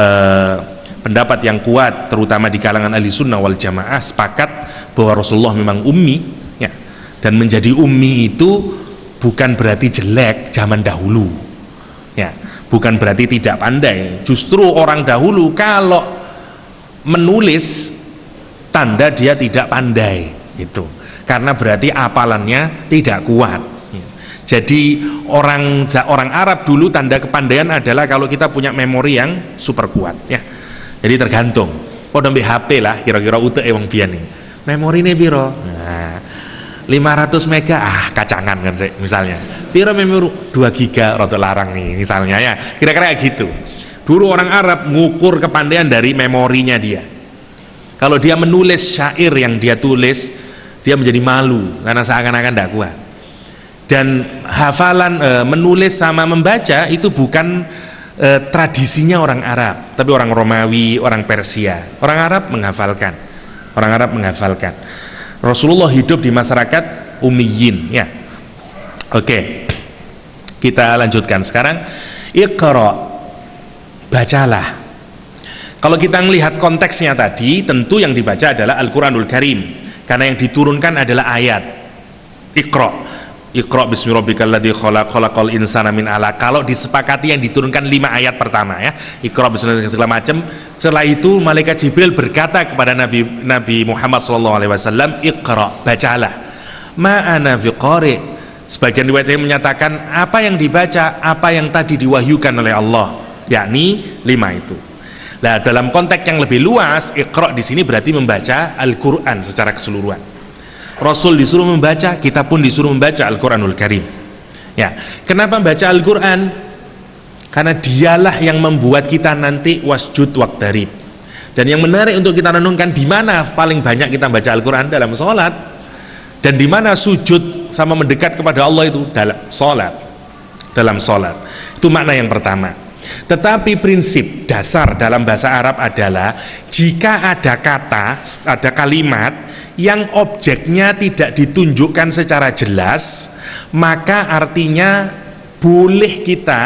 pendapat yang kuat terutama di kalangan ahli sunnah wal jamaah sepakat bahwa Rasulullah memang ummi, ya. Dan menjadi ummi itu bukan berarti jelek zaman dahulu, ya. Bukan berarti tidak pandai. Justru orang dahulu kalau menulis tanda dia tidak pandai, gitu. Karena berarti hafalannya tidak kuat. Jadi orang Arab dulu tanda kepandaian adalah kalau kita punya memori yang super kuat, ya. Jadi tergantung. Kok ambil HP lah, kira-kira utek wong biyen nih. Memorine piro? Nah, 500 mega, kacangan kan misalnya. Piro memori 2 giga rada larang nih misalnya, ya. Kira-kira gitu. Dulu orang Arab ngukur kepandaian dari memorinya dia. Kalau dia menulis syair yang dia tulis, dia menjadi malu karena seakan-akan tidak kuat. Dan hafalan menulis sama membaca itu bukan tradisinya orang Arab, tapi orang Romawi, orang Persia. Orang Arab menghafalkan. Rasulullah hidup di masyarakat ummiyin, ya. Oke. Kita lanjutkan sekarang. Iqra, bacalah. Kalau kita melihat konteksnya tadi, tentu yang dibaca adalah Al-Quranul Karim, karena yang diturunkan adalah ayat. Iqra bismi rabbikal ladzi khalaq, khalaqal insana min 'alaq. Kalau disepakati yang diturunkan 5 ayat pertama, ya. Iqra bismi segala macam. Setelah itu malaikat Jibril berkata kepada Nabi Muhammad SAW, Iqra, bacalah. Ma ana biqari. Sebagian riwayat yang menyatakan apa yang dibaca, apa yang tadi diwahyukan oleh Allah, yakni 5 itu. Nah, dalam konteks yang lebih luas, Iqra di sini berarti membaca Al-Qur'an secara keseluruhan. Rasul disuruh membaca, kita pun disuruh membaca Al-Quranul Karim. Ya, kenapa membaca Al-Quran? Karena dialah yang membuat kita nanti wasjud waqtarib. Dan yang menarik untuk kita renungkan, di mana paling banyak kita baca Al-Quran? Dalam sholat. Dan di mana sujud sama mendekat kepada Allah itu? Dalam sholat. Dalam sholat. Itu makna yang pertama. Tetapi prinsip dasar dalam bahasa Arab adalah jika ada kata, ada kalimat yang objeknya tidak ditunjukkan secara jelas, maka artinya boleh kita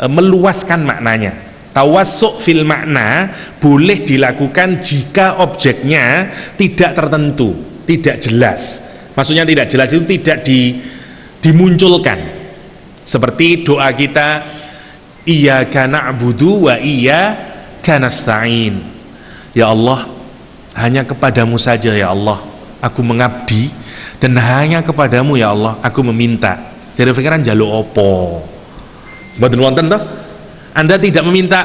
meluaskan maknanya. Tawassuk fil makna boleh dilakukan jika objeknya tidak tertentu, tidak jelas. Maksudnya tidak jelas itu tidak dimunculkan. Seperti doa kita, Iyyaka na'budu wa iyyaka nasta'in. Ya Allah, hanya kepadamu saja ya Allah aku mengabdi, dan hanya kepadamu ya Allah aku meminta. Jadi pikiran jaluk opo? Mboten wonten toh? Anda tidak meminta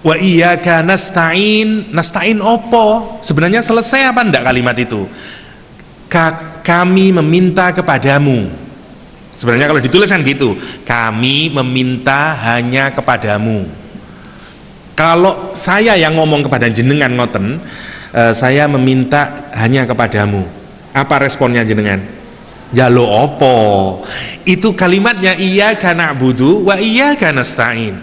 wa iyyaka nasta'in. Nasta'in opo? Sebenarnya selesai apa enggak kalimat itu? Kami meminta kepadamu. Sebenarnya kalau dituliskan gitu, kami meminta hanya kepadamu. Kalau saya yang ngomong kepada jenengan ngoten, saya meminta hanya kepadamu. Apa responnya jenengan? Ya lo opo? Itu kalimatnya iyyaka na'budu wa iyyaka nasta'in.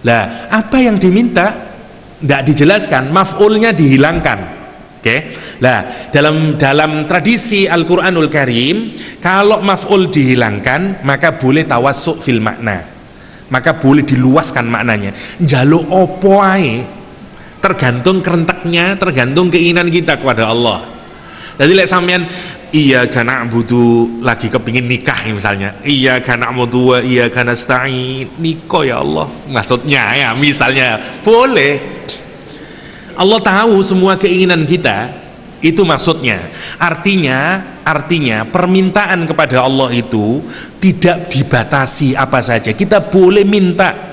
Lah, apa yang diminta tidak dijelaskan, maf'ulnya dihilangkan. Oke. Lah, dalam tradisi Al-Qur'anul Karim, kalau maf'ul dihilangkan, maka boleh tawassuk fil makna. Maka boleh diluaskan maknanya. Njaluk opo ae, tergantung kerentaknya, tergantung keinginan kita kepada Allah. Jadi lek sampean iya kana butuh lagi kepingin nikah misalnya, iya kana mutu iya kana nasta'in, nikah ya Allah, maksudnya ya misalnya boleh. Allah tahu semua keinginan kita, itu maksudnya. Artinya permintaan kepada Allah itu tidak dibatasi apa saja, kita boleh minta.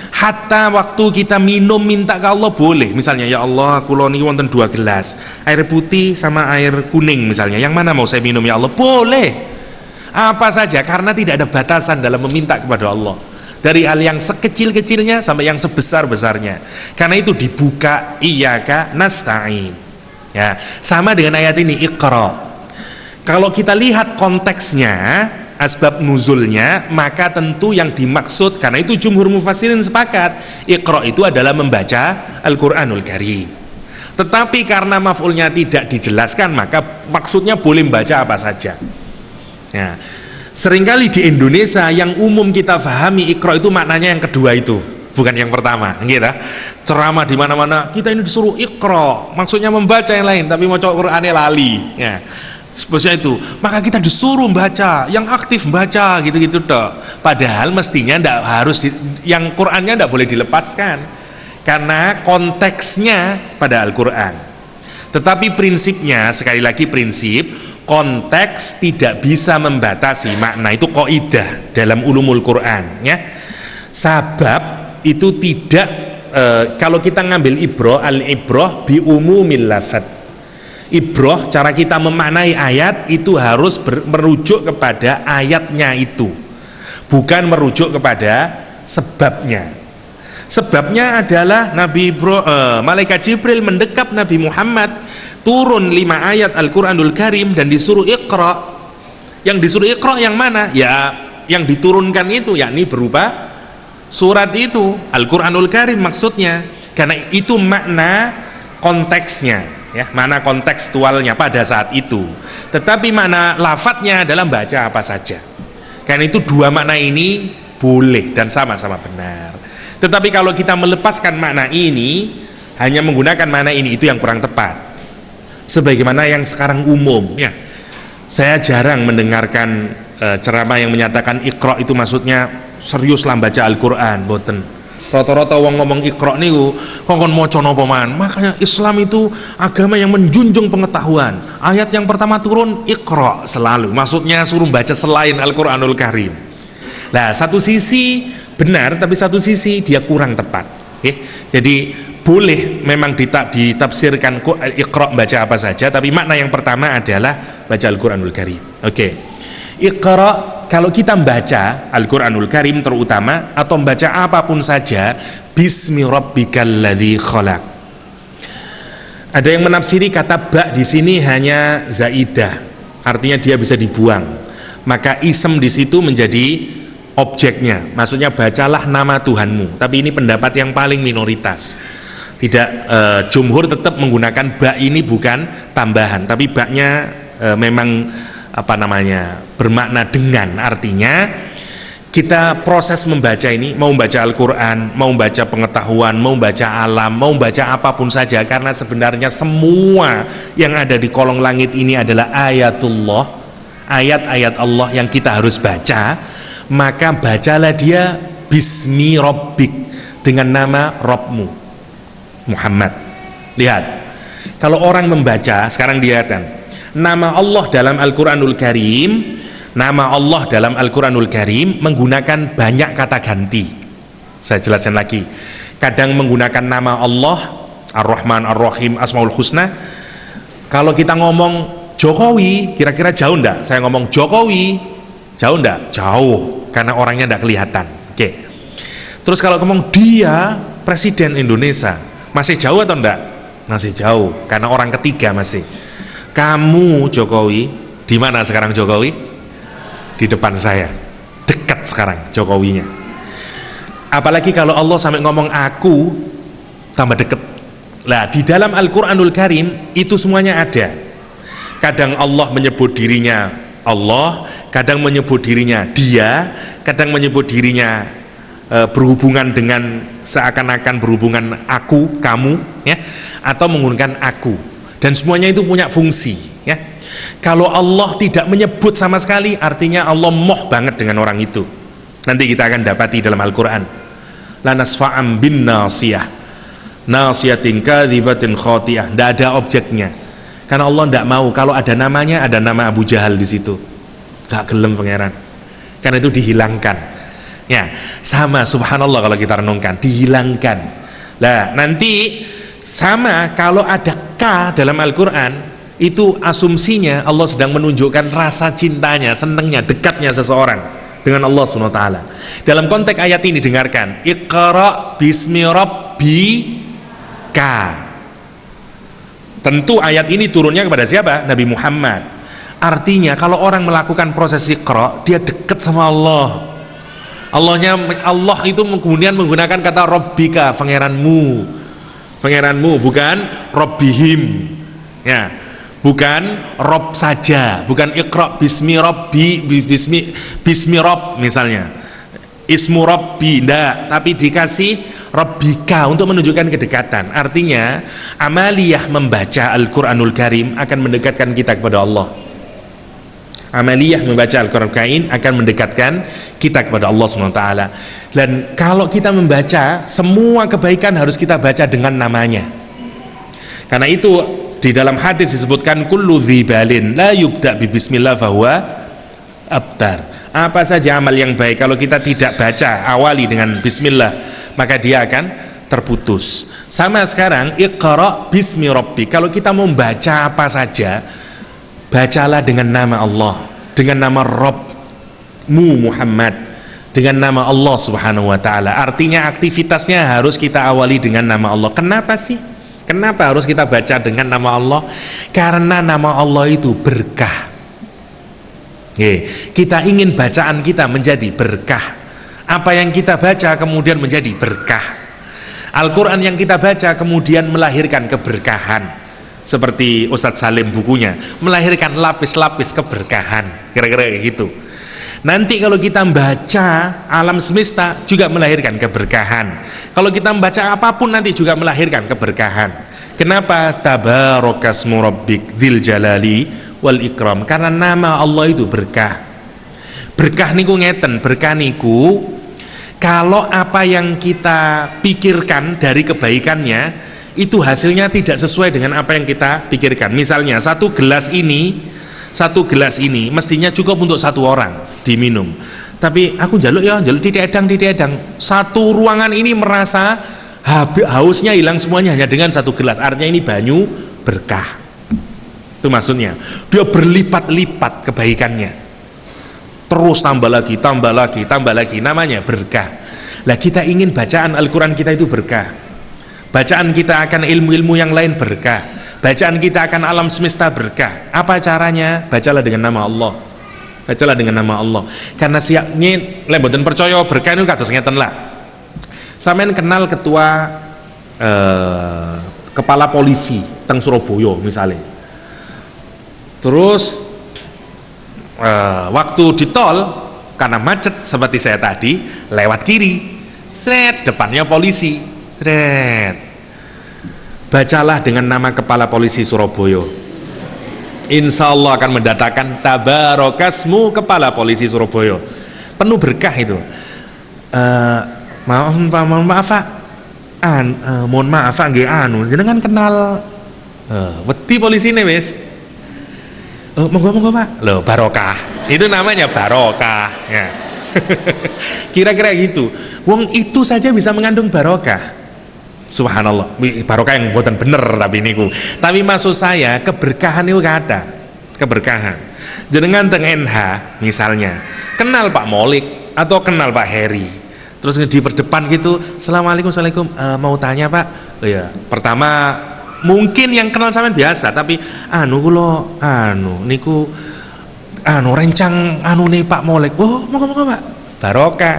Hatta waktu kita minum minta ke Allah boleh. Misalnya, ya Allah, kula niki wonten 2 gelas, air putih sama air kuning misalnya. Yang mana mau saya minum ya Allah? Boleh. Apa saja, karena tidak ada batasan dalam meminta kepada Allah. Dari hal yang sekecil-kecilnya sampai yang sebesar-besarnya. Karena itu dibuka iyyaka nasta'in. Ya, sama dengan ayat ini Iqra. Kalau kita lihat konteksnya, asbab nuzulnya, maka tentu yang dimaksud, karena itu jumhur mufassirin sepakat, Iqra itu adalah membaca Al-Qur'anul Karim. Tetapi karena maf'ulnya tidak dijelaskan, maka maksudnya boleh membaca apa saja. Ya. Seringkali di Indonesia yang umum kita pahami Iqra itu maknanya yang kedua itu, bukan yang pertama. Gitu. Ceramah di mana-mana, kita ini disuruh Iqra, maksudnya membaca yang lain, tapi mau Qur'annya lali. Ya. Seperti itu, maka kita disuruh baca, yang aktif baca, gitu-gitu toh. Padahal mestinya tidak harus, yang Qur'annya tidak boleh dilepaskan, karena konteksnya pada Al-Quran. Tetapi prinsipnya, sekali lagi prinsip, konteks tidak bisa membatasi makna, itu kaidah dalam ulumul Quran. Ya, sabab itu tidak, kalau kita ngambil ibrah, al-ibrah bi umumil lafadz. Ibrah, cara kita memaknai ayat itu harus merujuk kepada ayatnya itu, bukan merujuk kepada sebabnya. Sebabnya adalah Malaikat Jibril mendekap Nabi Muhammad, turun 5 ayat Al-Quranul Karim dan disuruh Iqra. Yang disuruh Iqra yang mana? Ya, yang diturunkan itu, yakni berupa surat itu, Al-Quranul Karim maksudnya. Karena itu makna konteksnya. Ya, mana kontekstualnya pada saat itu. Tetapi mana lafadznya adalah baca apa saja. Karena itu 2 makna ini boleh dan sama-sama benar. Tetapi kalau kita melepaskan makna ini, hanya menggunakan makna ini, itu yang kurang tepat. Sebagaimana yang sekarang umum, ya, saya jarang mendengarkan ceramah yang menyatakan Iqra itu maksudnya seriuslah baca Al-Quran, boten. Rata-rata wong ngomong Iqra niku kongkon maca napa man. Makanya Islam itu agama yang menjunjung pengetahuan. Ayat yang pertama turun Iqra selalu, maksudnya suruh baca selain Al-Qur'anul Karim. Nah, satu sisi benar, tapi satu sisi dia kurang tepat. Jadi boleh memang ditafsirkan Iqra baca apa saja, tapi makna yang pertama adalah baca Al-Qur'anul Karim. Iqra, kalau kita membaca Al-Qur'anul Karim terutama, atau membaca apapun saja, bismi rabbikal ladzi khalaq. Ada yang menafsiri kata ba di sini hanya zaidah, artinya dia bisa dibuang. Maka isem di situ menjadi objeknya. Maksudnya bacalah nama Tuhanmu. Tapi ini pendapat yang paling minoritas. Tidak, jumhur tetap menggunakan ba ini bukan tambahan, tapi ba-nya memang bermakna dengan, artinya kita proses membaca ini, mau membaca Al-Quran, mau membaca pengetahuan, mau membaca alam, mau membaca apapun saja, karena sebenarnya semua yang ada di kolong langit ini adalah ayatullah, ayat-ayat Allah yang kita harus baca. Maka bacalah dia bismi rabbik, dengan nama Rabbmu Muhammad. Lihat, kalau orang membaca sekarang, dia kan nama Allah dalam Al-Quranul Karim, nama Allah dalam Al-Quranul Karim menggunakan banyak kata ganti. Saya jelaskan lagi. Kadang menggunakan nama Allah Ar-Rahman, Ar-Rahim, Asmaul Husna. Kalau kita ngomong Jokowi, kira-kira jauh enggak? Saya ngomong Jokowi, jauh enggak? Jauh, karena orangnya enggak kelihatan. Oke. Terus kalau ngomong dia Presiden Indonesia, masih jauh atau enggak? Masih jauh, karena orang ketiga masih. Kamu Jokowi, di mana sekarang Jokowi? Di depan saya, dekat sekarang Jokowinya. Apalagi kalau Allah sampai ngomong aku, tambah deket. Lah di dalam Al-Qur'anul Karim itu semuanya ada. Kadang Allah menyebut dirinya Allah, kadang menyebut dirinya dia, kadang menyebut dirinya berhubungan dengan seakan-akan berhubungan aku, kamu, ya, atau menggunakan aku. Dan semuanya itu punya fungsi, ya. Kalau Allah tidak menyebut sama sekali, artinya Allah moh banget dengan orang itu. Nanti kita akan dapati dalam Al-Qur'an. La nasfa'am bin nasiyah, nasiyatin kadzibatin khati'ah. Tidak ada objeknya. Karena Allah tidak mau kalau ada namanya, ada nama Abu Jahal di situ. Gak gelem pangeran. Karena itu dihilangkan. Ya, sama subhanallah kalau kita renungkan, dihilangkan. Lah, nanti sama kalau ada K dalam Al-Qur'an, itu asumsinya Allah sedang menunjukkan rasa cintanya, senangnya, dekatnya seseorang dengan Allah Subhanahu wa taala. Dalam konteks ayat ini dengarkan, Iqra bismi rabbika. Tentu ayat ini turunnya kepada siapa? Nabi Muhammad. Artinya kalau orang melakukan proses Iqra, dia dekat sama Allah. Allah itu kemudian menggunakan kata Rabbika, pangeranmu, bukan Rabbihim, ya, bukan Rob saja, bukan Iqra bismi Rabbi, bismi Rabb misalnya, ismu Rabbi, enggak, tapi dikasih Rabbika untuk menunjukkan kedekatan. Artinya amaliyah membaca Al-Qur'anul Karim akan mendekatkan kita kepada Allah. Amaliyah membaca Al-Qur'anul Karim akan mendekatkan kita kepada Allah SWT. Dan kalau kita membaca, semua kebaikan harus kita baca dengan namanya. Karena itu di dalam hadis disebutkan kullu dzibalin la yubda bi bismillah fahuwa abtar. Apa saja amal yang baik kalau kita tidak baca awali dengan bismillah, maka dia akan terputus. Sama sekarang Iqra bismi rabbi. Kalau kita mau baca apa saja, bacalah dengan nama Allah, dengan nama Rabbmu Muhammad, dengan nama Allah Subhanahu wa taala. Artinya aktivitasnya harus kita awali dengan nama Allah. Kenapa sih? Kenapa harus kita baca dengan nama Allah? Karena nama Allah itu berkah. Kita ingin bacaan kita menjadi berkah. Apa yang kita baca kemudian menjadi berkah. Al-Quran yang kita baca kemudian melahirkan keberkahan. Seperti Ustadz Salim bukunya, melahirkan lapis-lapis keberkahan. Kira-kira kayak gitu. Nanti kalau kita membaca alam semesta juga melahirkan keberkahan. Kalau kita membaca apapun nanti juga melahirkan keberkahan. Kenapa? Tabarakasmu rabbik dzil jalali wal ikram. Karena nama Allah itu berkah. Berkah niku ngeten, berkah niku kalau apa yang kita pikirkan dari kebaikannya itu hasilnya tidak sesuai dengan apa yang kita pikirkan. Misalnya satu gelas ini mestinya cukup untuk satu orang diminum, tapi aku jaluk titik edang. Satu ruangan ini merasa hausnya hilang semuanya hanya dengan satu gelas. Artinya ini banyu berkah. Itu maksudnya. Dia berlipat-lipat kebaikannya. Terus tambah lagi, namanya berkah. Lah kita ingin bacaan Al-Quran kita itu berkah. Bacaan kita akan ilmu-ilmu yang lain berkah. Bacaan kita akan alam semesta berkah. Apa caranya? Bacalah dengan nama Allah. Bacalah dengan nama Allah. Karena siapnya lemboten percaya berkah itu kados ngeten lah. Sampeyan kenal ketua kepala polisi teng Surabaya misalnya. Terus waktu di tol karena macet seperti saya tadi lewat kiri. Sret, depannya polisi. Sret. Bacalah dengan nama kepala polisi Surabaya. Insya Allah akan mendatangkan tabarakasmu kepala polisi Surabaya. Penuh berkah itu. Maaf Pak. Mohon maaf Pak nggih jenengan kenal wedi polisine wis. Monggo Pak. Loh, barokah. Itu namanya barokah ya. Kira-kira gitu. Wong itu saja bisa mengandung barokah. Subhanallah, barokah yang buatan bener tapi niku. Tapi maksud saya keberkahan itu ada, keberkahan. Jenengan teng NH misalnya, kenal Pak Molik atau kenal Pak Heri, terus di perdepan gitu, assalamualaikum, mau tanya Pak. Oh ya, pertama mungkin yang kenal sampean biasa, tapi niku rencang nih Pak Molik. Oh, moga Pak, barokah.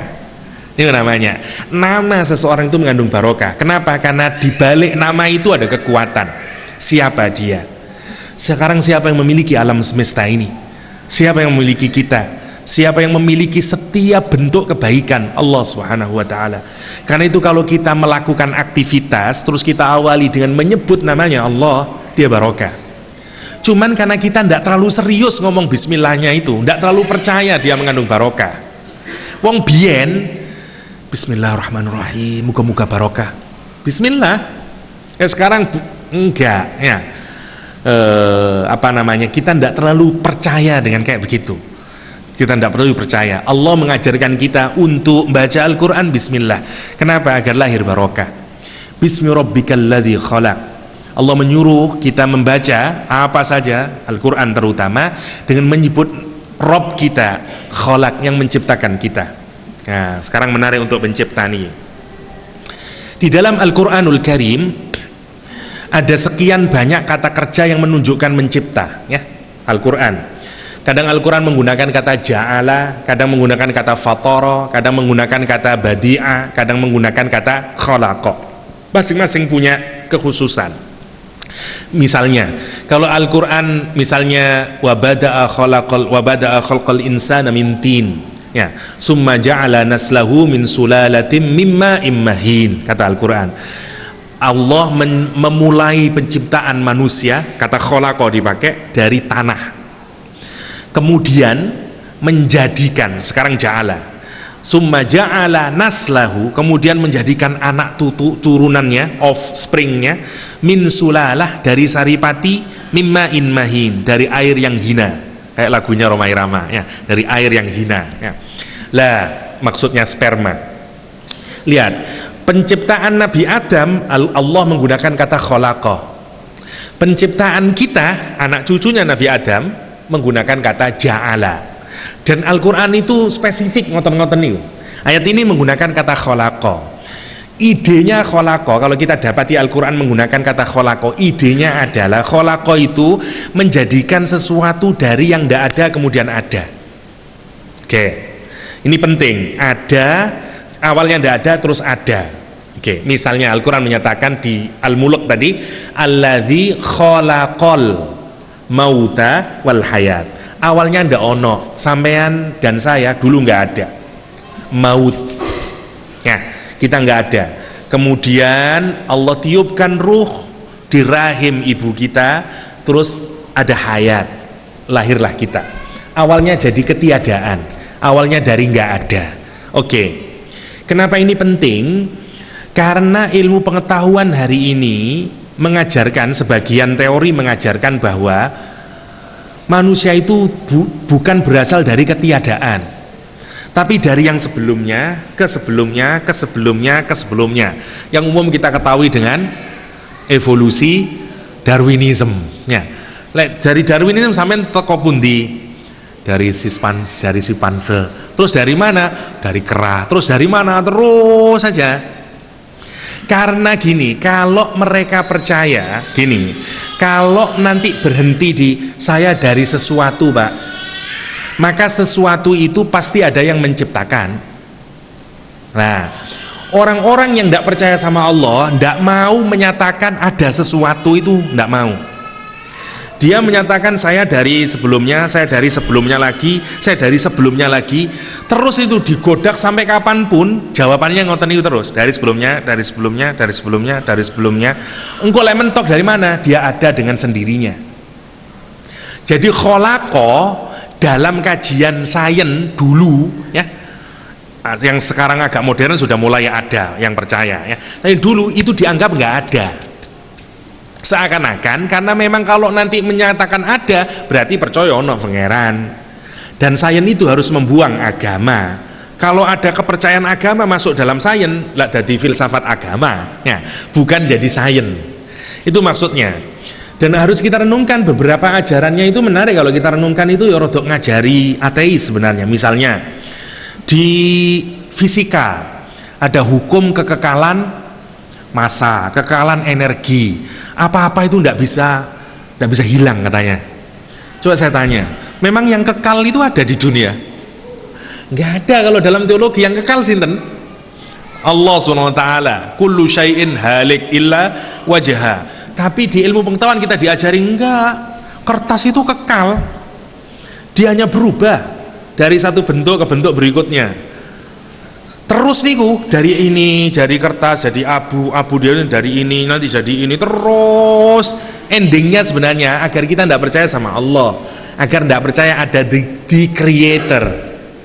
Ini namanya. Nama seseorang itu mengandung barokah. Kenapa? Karena di balik nama itu ada kekuatan. Siapa dia? Sekarang siapa yang memiliki alam semesta ini? Siapa yang memiliki kita? Siapa yang memiliki setiap bentuk kebaikan? Allah Subhanahu wa taala. Karena itu kalau kita melakukan aktivitas terus kita awali dengan menyebut namanya Allah, dia barokah. Cuman karena kita tidak terlalu serius ngomong bismillahnya itu, tidak terlalu percaya dia mengandung barokah. Wong biyen bismillahirrahmanirrahim, muga-muga barokah. Bismillah. Sekarang enggak ya. Kita tidak terlalu percaya dengan kayak begitu. Kita tidak perlu percaya. Allah mengajarkan kita untuk membaca Al-Quran bismillah. Kenapa? Agar lahir barokah. Bismi rabbikal ladzi khalaq. Allah menyuruh kita membaca apa saja, Al-Quran terutama, dengan menyebut Rabb kita, khalaq, yang menciptakan kita. Nah, sekarang menarik untuk pencipta nih. Di dalam Al-Quranul Karim ada sekian banyak kata kerja yang menunjukkan mencipta, ya, Al-Quran. Kadang Al-Quran menggunakan kata ja'ala, kadang menggunakan kata fatara, kadang menggunakan kata badi'a, kadang menggunakan kata khalaqa. Masing-masing punya kekhususan. Misalnya, kalau Al-Quran misalnya wa bada'a khalqal insana min tin, ya, summa ja'ala naslahu min sulalatin mimma immahin, kata Al-Quran. Allah memulai penciptaan manusia, kata khalaqa dipakai, dari tanah. Kemudian menjadikan, sekarang ja'ala, summa ja'ala naslahu, kemudian menjadikan anak turunannya, offspringnya, min sulalah, dari saripati, mimma inmahin, dari air yang hina, kayak lagunya Rhoma Irama, ya, dari air yang hina, ya. Lah, maksudnya sperma. Lihat, penciptaan Nabi Adam Allah menggunakan kata khalaqa. Penciptaan kita, anak cucunya Nabi Adam, menggunakan kata ja'ala. Dan Al-Quran itu spesifik ngoten-ngoten niku. Ayat ini menggunakan kata khalaqa. Idenya khalaqa, kalau kita dapati Al-Quran menggunakan kata khalaqa, idenya adalah khalaqa itu menjadikan sesuatu dari yang tidak ada kemudian ada. Oke, ini penting. Ada, awalnya tidak ada terus ada. Oke, misalnya Al-Quran menyatakan di Al-Mulk tadi, alladzi khalaqal mauta wal hayat. Awalnya ndak ono, sampean dan saya dulu nggak ada maut, ya, kita nggak ada. Kemudian Allah tiupkan ruh di rahim ibu kita, terus ada hayat, lahirlah kita. Awalnya jadi ketiadaan, awalnya dari nggak ada. Oke, kenapa ini penting? Karena ilmu pengetahuan hari ini mengajarkan, sebagian teori mengajarkan bahwa manusia itu bukan berasal dari ketiadaan, tapi dari yang sebelumnya, ke sebelumnya, ke sebelumnya, ke sebelumnya, yang umum kita ketahui dengan evolusi Darwinism, ya. Dari Darwinism sampai teko pundi? Dari simpanse, terus dari mana? Dari kera, terus dari mana? Terus saja. Karena gini, kalau mereka percaya gini, kalau nanti berhenti di saya dari sesuatu, Pak, maka sesuatu itu pasti ada yang menciptakan. Nah, orang-orang yang tidak percaya sama Allah tidak mau menyatakan ada sesuatu itu, tidak mau. Dia menyatakan saya dari sebelumnya, saya dari sebelumnya lagi, saya dari sebelumnya lagi. Terus itu digodak sampai kapanpun, jawabannya ngoten itu terus. Dari sebelumnya, dari sebelumnya, dari sebelumnya, dari sebelumnya. Engko lek mentok dari mana? Dia ada dengan sendirinya. Jadi khalaqa dalam kajian sains dulu, ya, yang sekarang agak modern sudah mulai ada yang percaya, ya. Tapi dulu itu dianggap nggak ada. Seakan-akan karena memang kalau nanti menyatakan ada berarti percaya ono pangeran, dan sains itu harus membuang agama. Kalau ada kepercayaan agama masuk dalam sains, lah jadi filsafat agama, ya, bukan jadi sains. Itu maksudnya. Dan harus kita renungkan beberapa ajarannya itu menarik. Kalau kita renungkan itu ya rodok ngajari ateis sebenarnya. Misalnya di fisika ada hukum kekekalan massa, kekekalan energi. Apa-apa itu tidak bisa hilang katanya. Coba saya tanya, memang yang kekal itu ada di dunia? Nggak ada. Kalau dalam teologi yang kekal sinten? Allah Subhanahu wa taala, kullu syai'in halik illa wajha. Tapi di ilmu pengetahuan kita diajari enggak. Kertas itu kekal. Dia hanya berubah dari satu bentuk ke bentuk berikutnya. Terus niku dari ini jadi kertas, jadi abu, dia dari ini nanti jadi ini, terus endingnya sebenarnya agar kita tidak percaya sama Allah, agar tidak percaya ada the creator.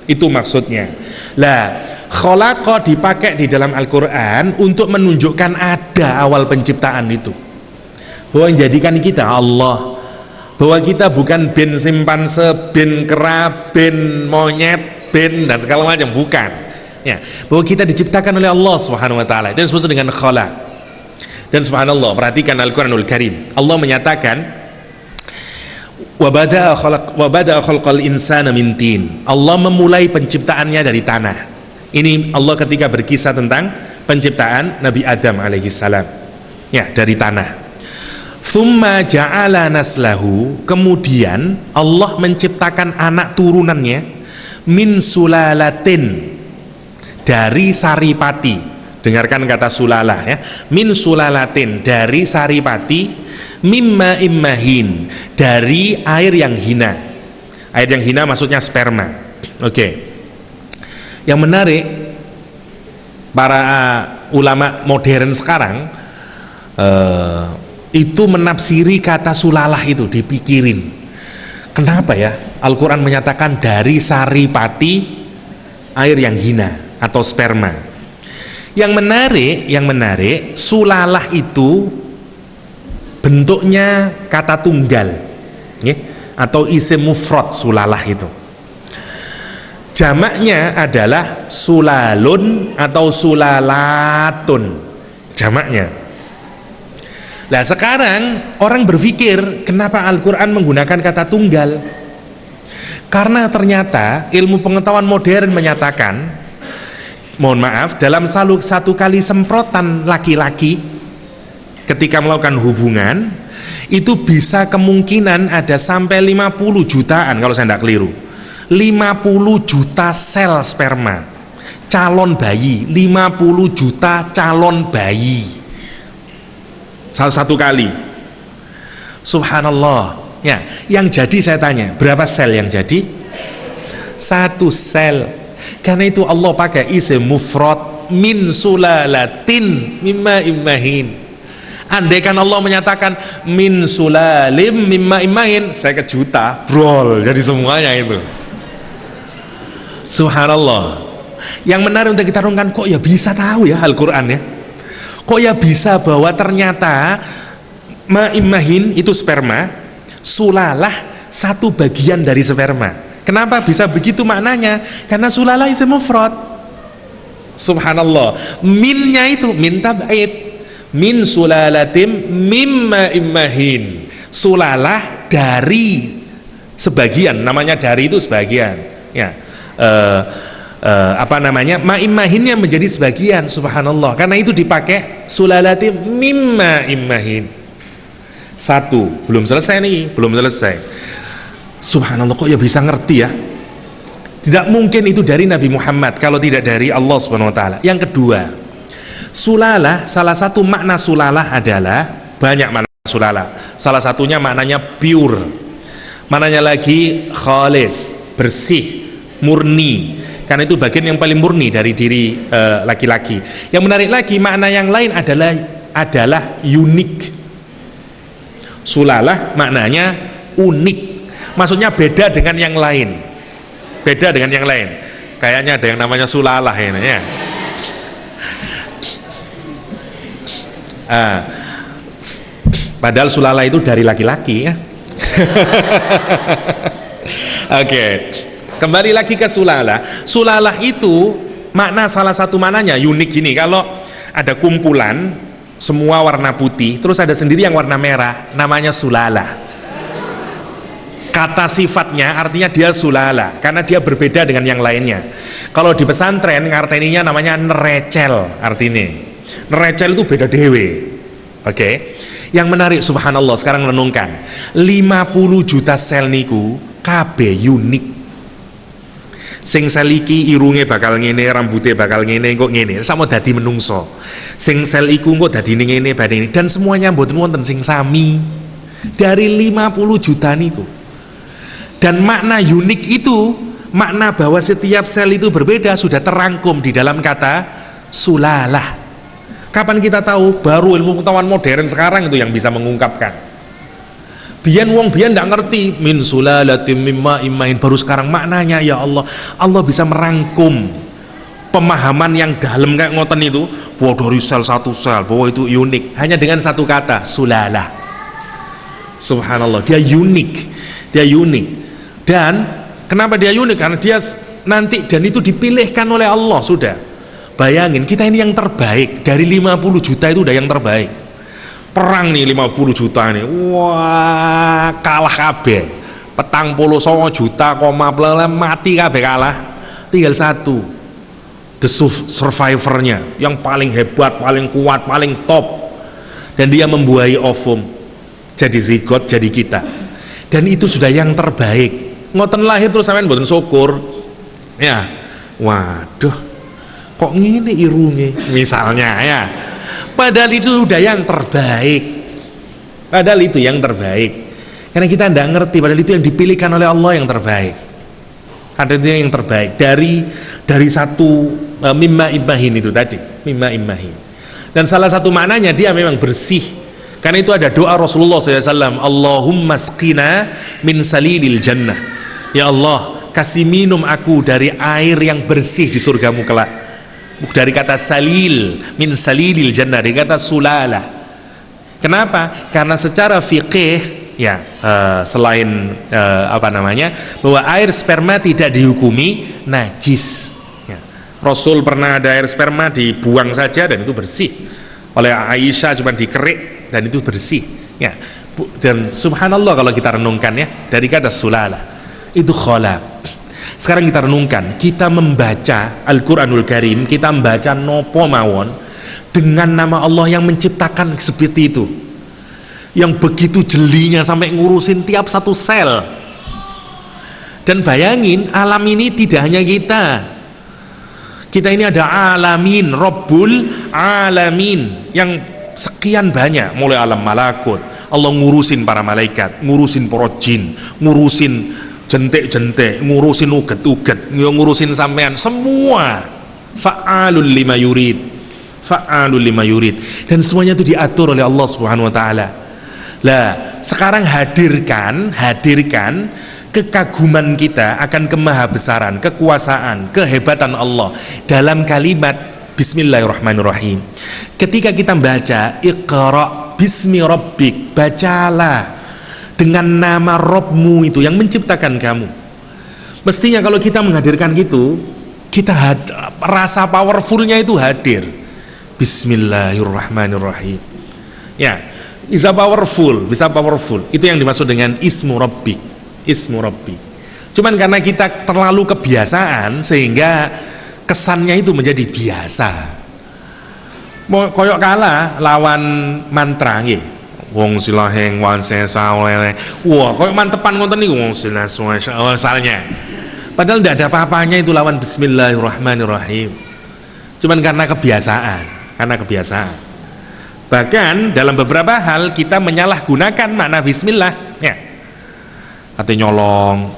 Itu maksudnya. Lah, khalaqa dipakai di dalam Al-Quran untuk menunjukkan ada awal penciptaan itu, bahwa menjadikan kita Allah, bahwa kita bukan bin simpanse, bin kera, bin monyet, bin dan segala macam, bukan ya, bahwa kita diciptakan oleh Allah Subhanahu wa taala. Itu disebut dengan khalaq. Dan subhanallah, perhatikan Al-Qur'anul Karim. Allah menyatakan wa bada'a khalqal insana min tin. Allah memulai penciptaannya dari tanah. Ini Allah ketika berkisah tentang penciptaan Nabi Adam alaihi salam. Ya, dari tanah. Tsumma ja'ala naslahu, kemudian Allah menciptakan anak turunannya min sulalatin, dari saripati. Dengarkan kata sulalah ya, min sulalatin, dari saripati, mimma immahin, dari air yang hina. Air yang hina maksudnya sperma. Oke. Yang menarik, para ulama modern sekarang itu menafsiri kata sulalah itu, dipikirin kenapa ya Al-Quran menyatakan dari saripati, air yang hina atau sperma. Yang menarik, sulalah itu bentuknya kata tunggal, ya, atau isim mufrad. Sulalah itu jamaknya adalah sulalun atau sulalatun, jamaknya. Nah sekarang orang berpikir kenapa Al-Quran menggunakan kata tunggal, karena ternyata ilmu pengetahuan modern menyatakan, mohon maaf, dalam satu kali semprotan laki-laki ketika melakukan hubungan itu bisa kemungkinan ada sampai 50 jutaan, kalau saya tidak keliru, 50 juta sel sperma calon bayi, 50 juta calon bayi satu kali. Subhanallah ya. Yang jadi, saya tanya, berapa sel yang jadi? Satu sel. Karena itu Allah pakai isim mufrad, min sulalatin mimma immahin. Andaikan Allah menyatakan min sulalim mimma immahin, saya kejuta, brol, jadi semuanya itu. Subhanallah. Yang menarik untuk kita renungkan, kok ya bisa tahu ya Al-Quran ya, kok ya bisa bahwa ternyata ma'immahin itu sperma, sulalah satu bagian dari sperma. Kenapa bisa begitu maknanya? Karena sulalah isim mufrad. Subhanallah. Minnya itu min tab'id, min sulalatim mimma immahin, sulalah dari sebagian, namanya dari itu sebagian ya. Apa namanya, ma'immahinnya menjadi sebagian. Subhanallah. Karena itu dipakai sulalatim mimma immahin. Satu, belum selesai nih, belum selesai. Subhanallah, kok ya bisa ngerti ya? Tidak mungkin itu dari Nabi Muhammad kalau tidak dari Allah Subhanahu wa taala. Yang kedua, sulalah, salah satu makna sulalah adalah, banyak makna sulalah. Salah satunya maknanya pure. Maknanya lagi khalis, bersih, murni. Karena itu bagian yang paling murni dari diri laki-laki. Yang menarik lagi, makna yang lain adalah unik. Sulalah maknanya unik. Maksudnya beda dengan yang lain. Beda dengan yang lain. Kayaknya ada yang namanya sulalah ini ya. Padahal sulalah itu dari laki-laki ya. Oke. Kembali lagi ke sulalah. Sulalah itu makna, salah satu maknanya unik gini. Kalau ada kumpulan semua warna putih, terus ada sendiri yang warna merah, namanya sulalah. Kata sifatnya artinya dia sulala, karena dia berbeda dengan yang lainnya. Kalau di pesantren ngarteninya namanya nerecel, artinya nerecel itu beda dewe. Oke. Yang menarik, subhanallah, sekarang renungkan, 50 juta sel niku KB unik. Sing sel iki irunge bakal ngene, rambutnya bakal ngene, kok ngene. Sama dadi menungso. Sing sel iku kok dadi ngene, badhe. Dan semuanya mboten wonten sing sami. Dari 50 juta niku. Dan makna unik itu, makna bahwa setiap sel itu berbeda sudah terangkum di dalam kata sulalah. Kapan kita tahu? Baru ilmu pengetahuan modern sekarang itu yang bisa mengungkapkan. Biyen wong biyen ndak ngerti min sulalatim mimma imain, baru sekarang maknanya ya Allah. Allah bisa merangkum pemahaman yang dalam kayak ngoten itu, bahwa dari sel satu sel, bahwa itu unik hanya dengan satu kata sulalah. Subhanallah, dia unik. Dia unik. Dan kenapa dia unik? Karena dia nanti dan itu dipilihkan oleh Allah sudah. Bayangin, kita ini yang terbaik dari 50 juta itu udah yang terbaik. Perang nih 50 juta nih, wah kalah kabeh. Petang 29 juta koma mati kabeh kalah. Tinggal satu, the survivornya yang paling hebat, paling kuat, paling top, dan dia membuahi ovum jadi zigot, jadi kita. Dan itu sudah yang terbaik. Ngoten lahir terus sampean mboten syukur. Ya, waduh, kok ngene irunge misalnya ya. Padahal itu sudah yang terbaik. Padahal itu yang terbaik. Karena kita tidak ngerti, padahal itu yang dipilihkan oleh Allah yang terbaik. Ada itu yang terbaik dari satu mimma imahin itu tadi, mimma imahin. Dan salah satu maknanya dia memang bersih. Karena itu ada doa Rasulullah SAW, Allahumma sqina min salilil jannah. Ya Allah, kasih minum aku dari air yang bersih di surgamu kelak. Dari kata salil, min salilil jannah, dari kata sulala. Kenapa? Karena secara fikih ya, selain bahwa air sperma tidak dihukumi najis ya. Rasul pernah ada air sperma dibuang saja dan itu bersih. Oleh Aisyah cuma dikerik dan itu bersih ya. Dan subhanallah kalau kita renungkan ya, dari kata sulala itu kholaq. Sekarang kita renungkan, kita membaca Al-Quranul Karim, kita membaca nopo mawon dengan nama Allah yang menciptakan seperti itu, yang begitu jelinya sampai ngurusin tiap satu sel. Dan bayangin, alam ini tidak hanya kita ini ada alamin, Rabbul Alamin yang sekian banyak, mulai alam malakut, Allah ngurusin para malaikat, ngurusin para jin, ngurusin jentik-jentik, ngurusin uget-uget, ngurusin sampean, semua fa'alul lima yurid, fa'alul lima yurid, dan semuanya itu diatur oleh Allah Subhanahu wa taala. Lah, sekarang hadirkan kekaguman kita akan kemahabesaran, kekuasaan, kehebatan Allah dalam kalimat bismillahirrahmanirrahim. Ketika kita baca Iqra bismi rabbik, bacalah dengan nama Rabbmu itu yang menciptakan kamu. Mestinya kalau kita menghadirkan gitu, kita rasa powerfulnya itu hadir. Bismillahirrahmanirrahim. Ya, bisa powerful. Itu yang dimaksud dengan ismu Rabbi. Ismu Rabbi. Cuman karena kita terlalu kebiasaan sehingga kesannya itu menjadi biasa. Koyok kalah lawan mantra nggih. Wong silaheng wan sesa oleh. Wah, kok mantepan ngoten niku wong silaheng misalnya. Padahal tidak ada apa-apanya itu lawan bismillahirrahmanirrahim. Cuman karena kebiasaan, Bahkan dalam beberapa hal kita menyalahgunakan makna bismillah, ya. Ate nyolong,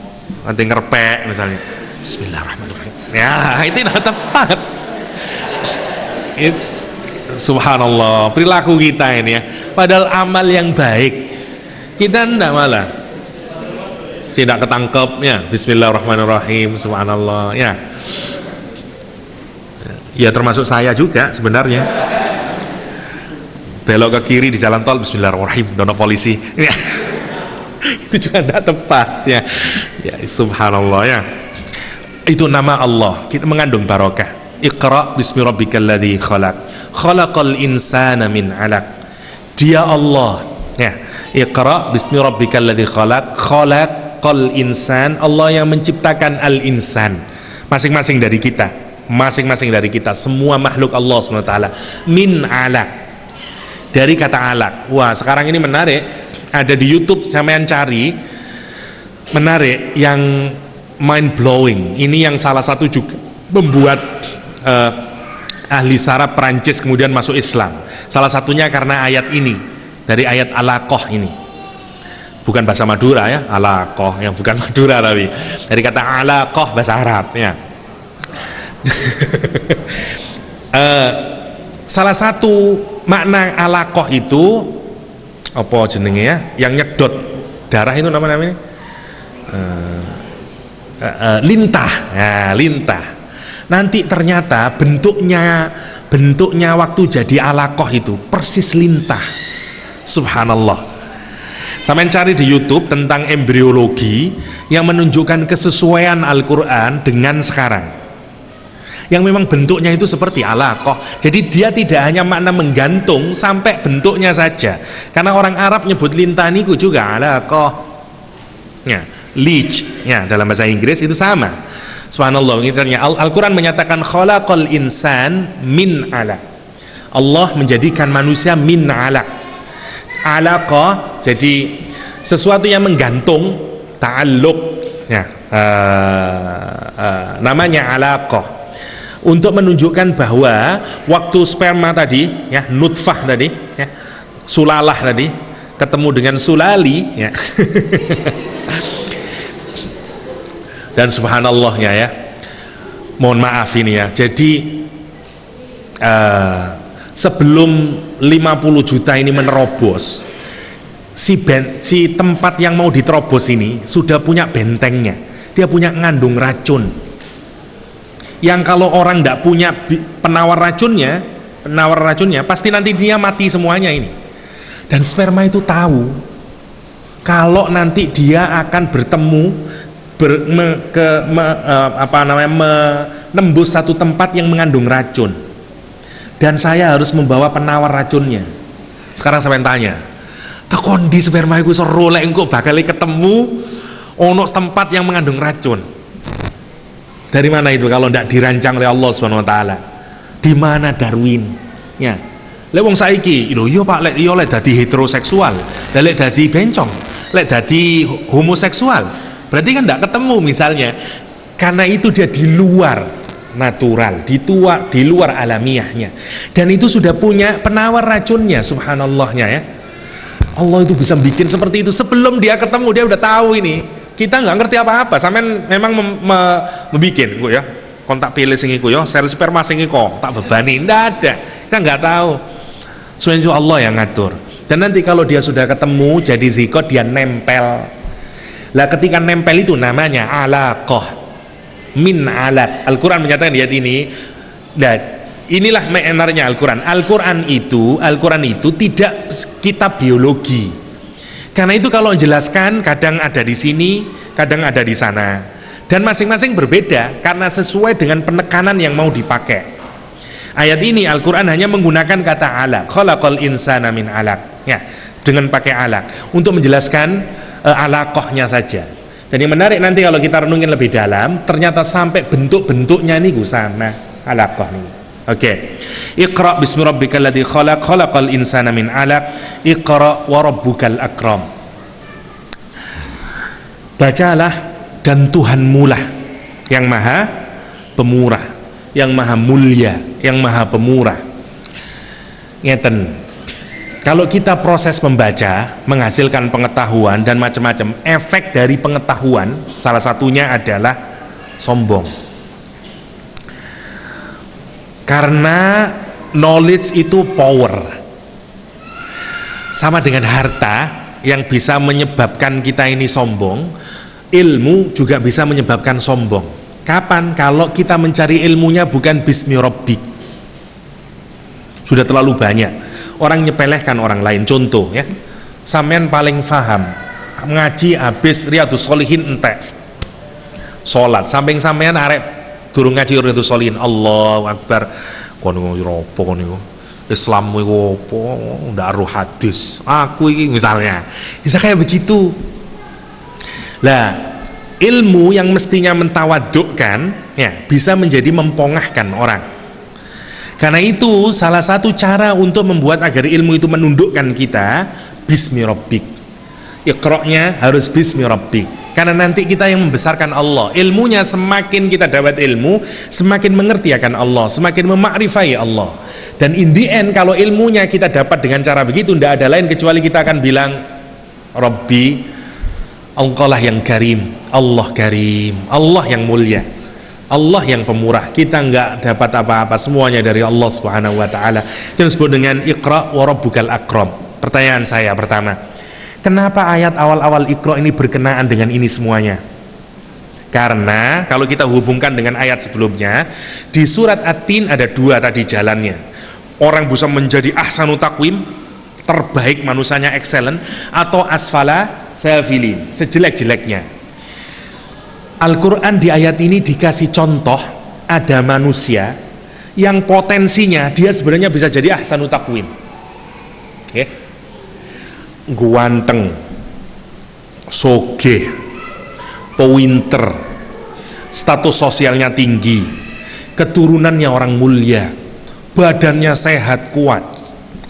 ate ngerpek misalnya. Bismillahirrahmanirrahim. Ya, itu tidak tepat. Subhanallah, perilaku kita ini ya. Padahal amal yang baik kita tidak malah tidak ketangkep ya. Bismillahirrahmanirrahim. Subhanallah ya. Ya termasuk saya juga sebenarnya. Belok ke kiri di jalan tol bismillahirrahmanirrahim, dono polisi ya. Itu juga tidak tepat ya. Ya subhanallah ya. Itu nama Allah, kita mengandung barokah. Iqra bismi rabbikal ladzi khalaq, khalaqal insana min 'alaq. Dia Allah ya. Iqra bismi rabbikal ladzi khalaq, khalaqal insan, Allah yang menciptakan al-insan. Masing-masing dari kita, semua makhluk Allah SWT min 'alaq, dari kata alaq. Wah, sekarang ini menarik, ada di YouTube sampean cari, menarik yang mind blowing. Ini yang salah satu juga membuat ahli saraf Perancis kemudian masuk Islam. Salah satunya karena ayat ini, dari ayat Alaqah ini. Bukan bahasa Madura ya, Alaqah yang bukan Madura, tapi dari kata Alaqah bahasa Arab ya. Salah satu makna Alaqah itu apa jenenge ya, yang nyedot darah itu namanya lintah. Nah, lintah. Nanti ternyata bentuknya waktu jadi Alaqah itu persis lintah. Subhanallah. Sampai cari di YouTube tentang embriologi yang menunjukkan kesesuaian Al-Quran dengan sekarang, yang memang bentuknya itu seperti Alaqah. Jadi dia tidak hanya makna menggantung sampai bentuknya saja, karena orang Arab nyebut lintah niku juga Alaqah ya, leech ya, dalam bahasa Inggris itu sama. Subhanallah. Al-Quran menyatakan khalaqal insan min alaq. Allah menjadikan manusia min alaq. Alaqah jadi sesuatu yang menggantung, ta'alluq ya, namanya alaqah, untuk menunjukkan bahwa waktu sperma tadi ya, nutfah tadi ya, sulalah tadi ketemu dengan sulali ya. Dan subhanallahnya ya, mohon maaf ini ya, jadi sebelum 50 juta ini menerobos, si tempat yang mau diterobos ini sudah punya bentengnya. Dia punya ngandung racun, yang kalau orang tidak punya penawar racunnya pasti nanti dia mati semuanya ini. Dan sperma itu tahu kalau nanti dia akan bertemu menembus satu tempat yang mengandung racun, dan saya harus membawa penawar racunnya. Sekarang saya tanya, kekondi sperma itu seru lek engko bakal ketemu ono tempat yang mengandung racun. Dari mana itu kalau tidak dirancang oleh Allah Subhanahu wa taala? Di mana Darwin? Ya. Lek wong saiki, lho iya Pak, lek dadi heteroseksual, lek dadi bencong, lek dadi homoseksual, berarti kan tidak ketemu misalnya, karena itu dia di luar natural, di luar alamiahnya, dan itu sudah punya penawar racunnya. Subhanallahnya ya, Allah itu bisa bikin seperti itu sebelum dia ketemu, dia udah tahu ini. Kita nggak ngerti apa-apa, sampean memang membikin kok ya, kontak pilih sing iku ya, sel sperma sing iku tak bebani, ndak ada, kita nggak tahu. Sebenarnya Allah yang ngatur. Dan nanti kalau dia sudah ketemu jadi zigot, dia nempel. Lah ketika nempel itu namanya alaqah min alaq. Al-Quran menyatakan di ayat ini, dan inilah menarnya Al-Quran. Al-Quran itu tidak kitab biologi. Karena itu kalau menjelaskan kadang ada di sini, kadang ada di sana, dan masing-masing berbeda karena sesuai dengan penekanan yang mau dipakai. Ayat ini Al-Quran hanya menggunakan kata alaq, khalaqal insana min alaq ya, dengan pakai alaq untuk menjelaskan alaqahnya saja. Dan yang menarik nanti kalau kita renungin lebih dalam, ternyata sampai bentuk-bentuknya nih sama alaqah nih. Oke. Iqra bismi rabbikal ladzi khalaq, khalaqal insana min alaq, iqra wa rabbukal akram. Bacalah dan Tuhanmu lah yang maha pemurah, yang maha mulia, yang maha pemurah. Ngeten. Kalau kita proses membaca menghasilkan pengetahuan dan macam-macam, efek dari pengetahuan salah satunya adalah sombong. Karena knowledge itu power, sama dengan harta yang bisa menyebabkan kita ini sombong. Ilmu juga bisa menyebabkan sombong. Kapan? Kalau kita mencari ilmunya bukan bismi rabbik. Sudah terlalu banyak orang nyepelehkan orang lain. Contoh ya, sampean paling paham ngaji habis Riyadhus Shalihin entek, salat samping sampean arek durung ngaji Riyadhus Shalihin, Allahu Akbar, kono opo kono Islammu iku opo, ndak ro hadis aku iki misalnya, bisa kayak begitu. Lah ilmu yang mestinya mentawadukkan ya bisa menjadi mempongahkan orang. Karena itu salah satu cara untuk membuat agar ilmu itu menundukkan kita, bismi rabbik. Iqra'nya harus bismi rabbik. Karena nanti kita yang membesarkan Allah. Ilmunya semakin kita dapat ilmu, semakin mengerti akan Allah, semakin memakrifai Allah. Dan in the end, kalau ilmunya kita dapat dengan cara begitu, tidak ada lain kecuali kita akan bilang, Rabbi, Engkau lah yang karim, Allah yang mulia, Allah yang pemurah. Kita nggak dapat apa-apa, semuanya dari Allah Subhanahu wa taala. Yang disebut dengan Iqra wa rabbukal akram. Pertanyaan saya pertama, kenapa ayat awal-awal Iqra ini berkenaan dengan ini semuanya? Karena kalau kita hubungkan dengan ayat sebelumnya, di surat At-Tin ada dua tadi jalannya. Orang bisa menjadi ahsanu taqwim, terbaik manusianya, excellent, atau asfala safilin, sejelek-jeleknya. Al-Quran di ayat ini dikasih contoh, ada manusia yang potensinya dia sebenarnya bisa jadi ahsanu taqwim, ganteng, sogeh, pinter, status sosialnya tinggi, keturunannya orang mulia, badannya sehat kuat.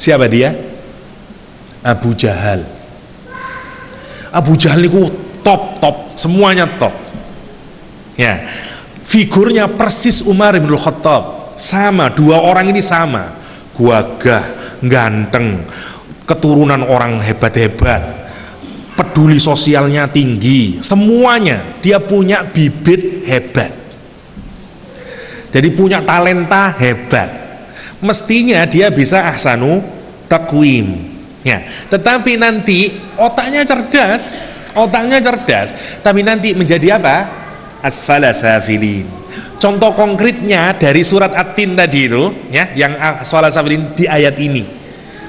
Siapa dia? Abu Jahal. Abu Jahal itu top, semuanya top. Ya, figurnya persis Umar bin Khattab. Sama, dua orang ini sama. Gagah, ganteng, keturunan orang hebat-hebat, peduli sosialnya tinggi, semuanya dia punya bibit hebat. Jadi punya talenta hebat. Mestinya dia bisa ahsanu taqwim. Ya, tetapi nanti otaknya cerdas, tapi nanti menjadi apa? Asfala safilin. Contoh konkretnya dari surat At-Tin tadi itu, ya, yang asfala safilin di ayat ini.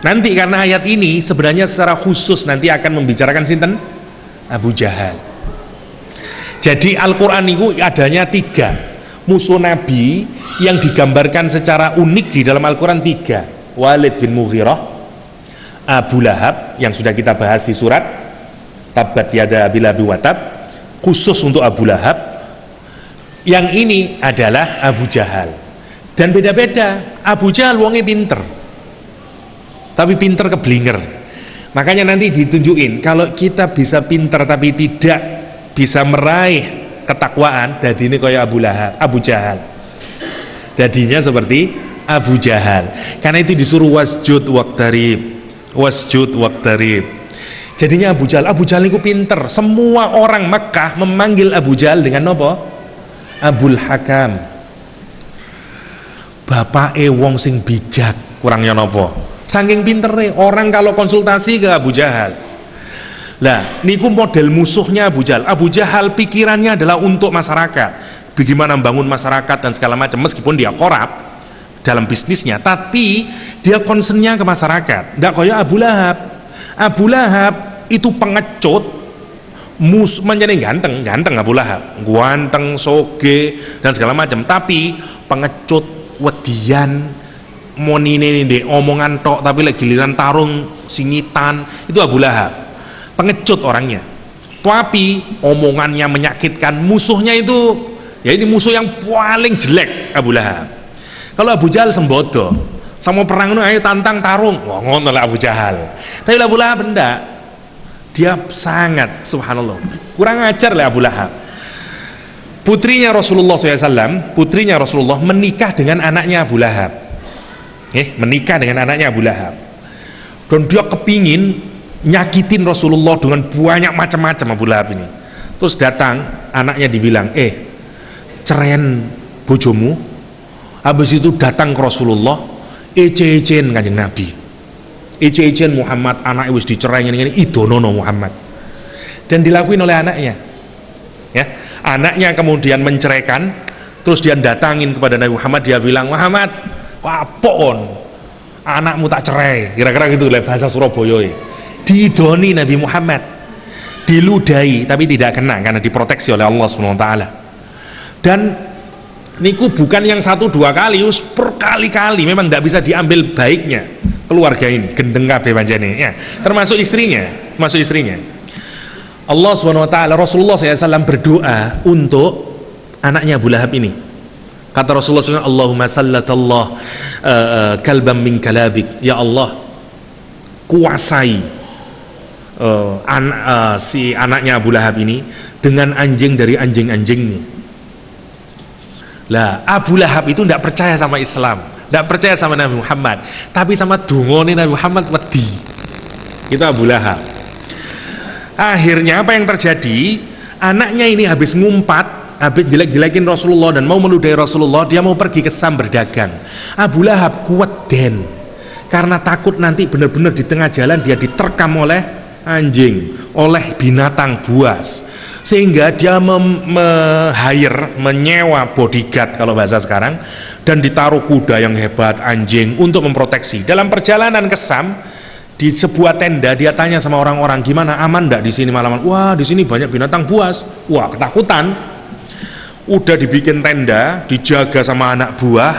Nanti karena ayat ini sebenarnya secara khusus nanti akan membicarakan sinten? Abu Jahal. Jadi Al-Quran itu adanya 3 musuh Nabi yang digambarkan secara unik di dalam Al-Quran 3. Walid bin Mughirah, Abu Lahab yang sudah kita bahas di surat Tabbat yada Abi Lahab wa tab, khusus untuk Abu Lahab. Yang ini adalah Abu Jahal. Dan beda-beda. Abu Jahal wongnya pinter, tapi pinter keblinger. Makanya nanti ditunjukin kalau kita bisa pinter tapi tidak bisa meraih ketakwaan, jadi ini kayak Abu Jahal. Jadinya seperti Abu Jahal. Karena itu disuruh wasjud waqtarib. Jadinya Abu Jahal itu pinter. Semua orang Mekah memanggil Abu Jahal dengan apa? Abul Hakam. Bapak wong sing bijak, kurangnya nopo? Saking pintere orang kalau konsultasi ke Abu Jahal. Lah, niku model musuhnya Abu Jahal. Abu Jahal pikirannya adalah untuk masyarakat, bagaimana membangun masyarakat dan segala macam. Meskipun dia korup dalam bisnisnya, tapi dia concernnya ke masyarakat. Nggak kayak Abu Lahab. Abu Lahab itu pengecut, menjadi ganteng Abu Lahab, ganteng, soge dan segala macam. Tapi pengecut, wedian, monine ndek omongan tok, tapi lagi giliran tarung singitan. Itu Abu Lahab. Pengecut orangnya, tapi omongannya menyakitkan. Musuhnya itu, ya ini musuh yang paling jelek Abu Lahab. Kalau Abu Jahal sembodo, sama perang itu ayo tantang tarung, wah ngono lah Abu Jahal. Tapi Abu Lahab enggak, dia sangat subhanallah kurang ajar lah Abu Lahab. Putrinya Rasulullah SAW, putrinya Rasulullah menikah dengan anaknya Abu Lahab, menikah dengan anaknya Abu Lahab, dan dia kepingin nyakitin Rasulullah dengan banyak macam-macam Abu Lahab ini. Terus datang anaknya dibilang, ceraian bojomu. Habis itu datang ke Rasulullah, ece-ecen Kanjeng Nabi, ece-ecen Muhammad, anaknya wis dicerai ini idonono Muhammad. Dan dilakuin oleh anaknya. Ya, anaknya kemudian menceraikan, terus dia datangin kepada Nabi Muhammad, dia bilang, Muhammad, apaan anakmu tak cerai, kira-kira gitu lah bahasa Surabaya. Diidoni Nabi Muhammad, diludahi, tapi tidak kena karena diproteksi oleh Allah SWT. Dan niku bukan yang 1-2 kali, berkali-kali. Memang tidak bisa diambil baiknya keluarga ini, gendeng kabeh pancene ya, termasuk istrinya, Allah SWT, Rasulullah SAW berdoa untuk anaknya Abu Lahab ini. Kata Rasulullah SAW, Allahumma sallatallah kalbam min kalabik, ya Allah kuasai si anaknya Abu Lahab ini dengan anjing dari anjing-anjingnya. Lah Abu Lahab itu tidak percaya sama Islam, tidak percaya sama Nabi Muhammad, tapi sama dungone Nabi Muhammad wedi. Itu Abu Lahab. Akhirnya apa yang terjadi? Anaknya ini habis ngumpat, habis jelek-jelekin Rasulullah dan mau meludahi Rasulullah, dia mau pergi ke Sam berdagang. Abu Lahab kuat den, karena takut nanti benar-benar di tengah jalan dia diterkam oleh anjing, oleh binatang buas, sehingga dia menyewa bodyguard kalau bahasa sekarang, dan ditaruh kuda yang hebat, anjing, untuk memproteksi. Dalam perjalanan ke Sam, di sebuah tenda dia tanya sama orang-orang, gimana, aman enggak di sini malaman? Wah, di sini banyak binatang buas. Wah, ketakutan. Udah dibikin tenda, dijaga sama anak buah,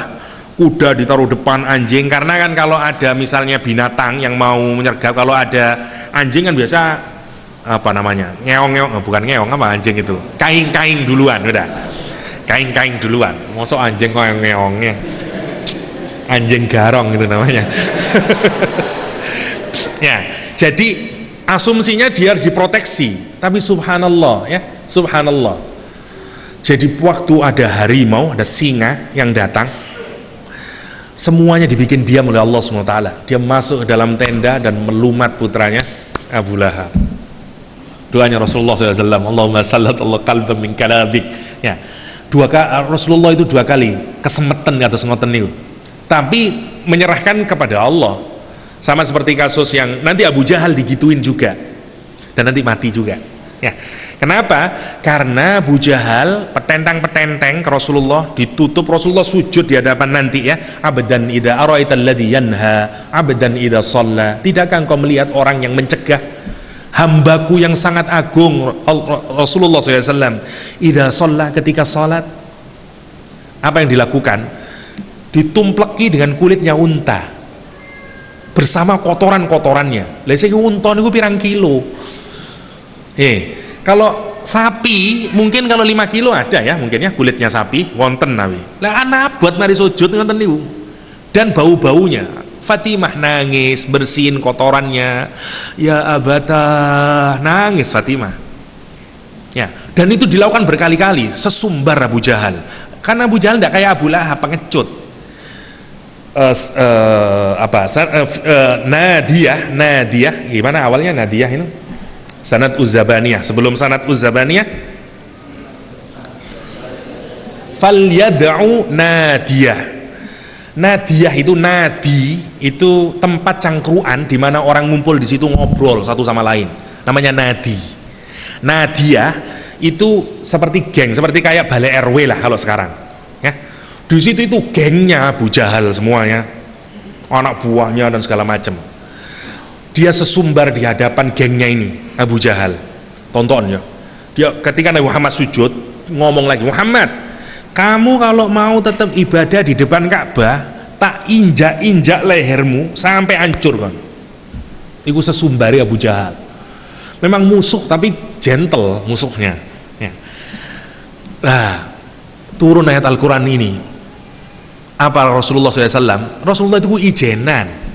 kuda ditaruh depan anjing, karena kan kalau ada misalnya binatang yang mau menyergap, kalau ada anjing kan biasa apa namanya, ngeong-ngeong, bukan ngeong, apa anjing itu, kaing-kaing duluan, udah kaing-kaing duluan. Mosok anjing kok ngeongnya, anjing garong gitu namanya. Ya, jadi asumsinya dia harus diproteksi, tapi subhanallah ya, subhanallah. Jadi waktu ada harimau, ada singa yang datang, semuanya dibikin diam oleh Allah SWT. Dia masuk ke dalam tenda dan melumat putranya Abu Lahab. Doanya Rasulullah SAW, Allahumma sallat Allah qalban min kalabik. Ya, Rasulullah itu 2 kali kesemetan atas ngoten niku, tapi menyerahkan kepada Allah. Sama seperti kasus yang nanti Abu Jahal digituin juga dan nanti mati juga. Ya, kenapa? Karena Abu Jahal petentang-petenteng ke Rasulullah, ditutup, Rasulullah sujud di hadapan nanti ya. Abdan idza araital ladzi yanha, abdan idza shalla. Tidakkah engkau melihat orang yang mencegah hambaku yang sangat agung Rasulullah SAW idza shalla, ketika salat? Apa yang dilakukan? Ditumpleki dengan kulitnya unta bersama kotoran-kotorannya. Lah sing unta niku pirang kilo? Kalau sapi mungkin kalau 5 kilo ada ya, mungkin ya kulitnya sapi wonten nawi. Lah anak buat mari sujud ngoten niku. Dan bau-baunya. Fatimah nangis, bersihin kotorannya. Ya abata, nangis Fatimah. Ya, dan itu dilakukan berkali-kali, sesumbar Abu Jahal. Karena Abu Jahal tidak kayak Abu Lahab pengecut. Nadiyah gimana awalnya Nadiyah ini? Sanad Uzzabaniyah. Sebelum Sanad Uzzabaniyah, falyad'u Nadiyah. Nadiyah itu nadi, itu tempat cangkruan di mana orang ngumpul di situ ngobrol satu sama lain. Namanya nadi. Nadiyah itu seperti geng, seperti kayak balai RW lah kalau sekarang. Ya. Di situ itu gengnya Abu Jahal semuanya, anak buahnya dan segala macam. Dia sesumbar di hadapan gengnya ini, Abu Jahal. Tonton ya. Dia ketika Nabi Muhammad sujud, ngomong lagi, Muhammad, kamu kalau mau tetap ibadah di depan Ka'bah, tak injak-injak lehermu sampai hancur kan. Itu sesumbari Abu Jahal. Memang musuh tapi gentle musuhnya. Ya. Nah, turun ayat Al-Quran ini. Apa Rasulullah SAW? Rasulullah itu ijenan.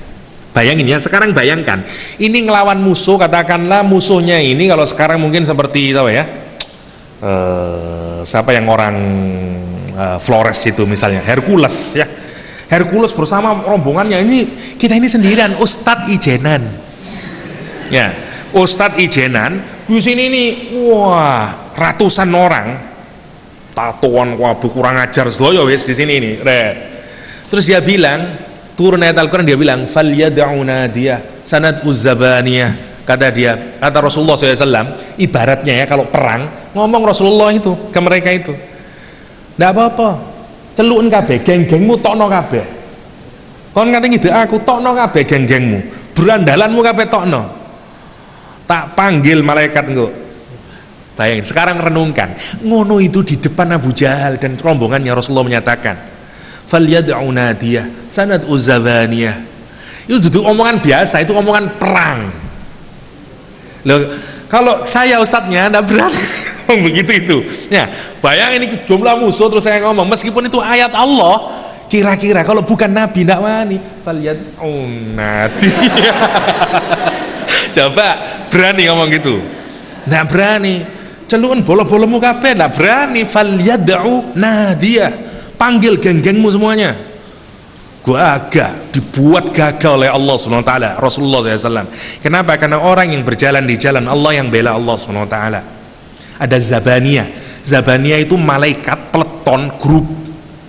Bayangin ya, sekarang bayangkan, ini ngelawan musuh, katakanlah musuhnya ini kalau sekarang mungkin seperti tahu ya, siapa yang orang Flores itu misalnya, Hercules ya. Hercules bersama rombongannya, kita ini sendirian, Ustadz ijenan. Ya, Ustadz ijenan. Di sini nih, wah, ratusan orang, tatoan wabu kurang ajar sedoyo wis di sini nih. Terus dia bilang, turun ayat Al-Quran, dia bilang falyad'u nadiyah sanad Uzzabaniyah. Kata Rasulullah SAW, ibaratnya ya kalau perang, ngomong Rasulullah itu ke mereka itu, ndak apa-apa, celukin kabeh geng-gengmu, tokno kabeh. Kon ngate ngide aku, tokno kabeh geng-gengmu, berandalanmu kabeh tokno. Tak panggil malaikat engko. Bayangin, sekarang renungkan, ngono itu di depan Abu Jahal dan rombongannya Rasulullah menyatakan, falyad'u nadiyah sanad Uzzabaniyah. Itu duduk omongan biasa, itu omongan perang. Loh, kalau saya ustadznya enggak berani begitu itu. Ya, bayangin ini jumlah musuh terus saya ngomong, meskipun itu ayat Allah, kira-kira kalau bukan nabi enggak wani. Falyad'u nadiyah. Coba Berani ngomong gitu? Nggak berani. Celun bola-bolamu kabeh nggak berani. Falyad'u nadiyah. Panggil geng-gengmu semuanya. Gua agak dibuat gagal oleh Allah SWT, Rasulullah SAW. Kenapa? Karena orang yang berjalan di jalan Allah yang bela Allah SWT. Ada zabaniyah. Zabaniyah itu malaikat peleton grup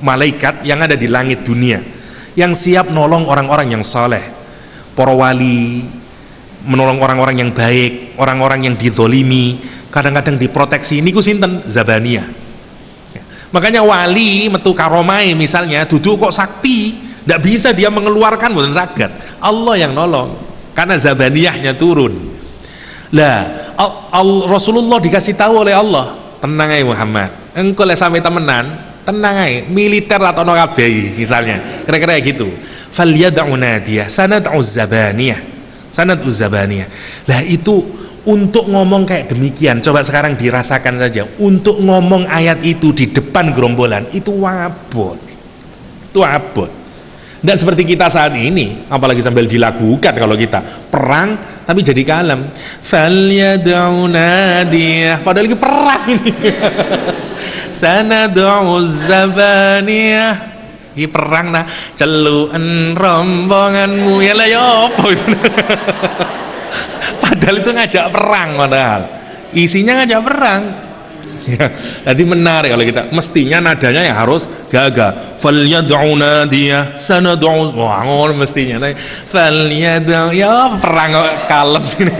malaikat yang ada di langit dunia, yang siap nolong orang-orang yang saleh, para wali, menolong orang-orang yang baik, orang-orang yang dizolimi, kadang-kadang diproteksi. Niku sinten? Zabaniyah. Makanya wali metu karomai misalnya duduk kok sakti, tidak bisa dia mengeluarkan, bukan saged. Allah yang nolong karena zabaniyahnya turun. Lah Rasulullah dikasih tahu oleh Allah, tenang aja Muhammad, engkau lek sampai temenan, tenang aja, militer atau no kabeh misalnya, kira-kira gitu. Falyad'u nadiyah sanad'u zabaniyah, sanad'u zabaniyah. Lah itu untuk ngomong kayak demikian, coba sekarang dirasakan saja. Untuk ngomong ayat itu di depan gerombolan itu abot, itu abot. Tidak seperti kita saat ini, apalagi sambil dilakukan kalau kita perang tapi jadi kalem. Falyad'u nadiyah, padahal lagi perang ini. Sanad'u zabaniyah, iki perang nah, celuken rombonganmu ya lah ya apa. Padahal itu ngajak perang, padahal isinya ngajak perang. Jadi menarik kalau kita, mestinya nadanya yang harus gagah. Falyad'u nadiyah sanad'u, wah mestinya falyad'u, ya perang kalem ini.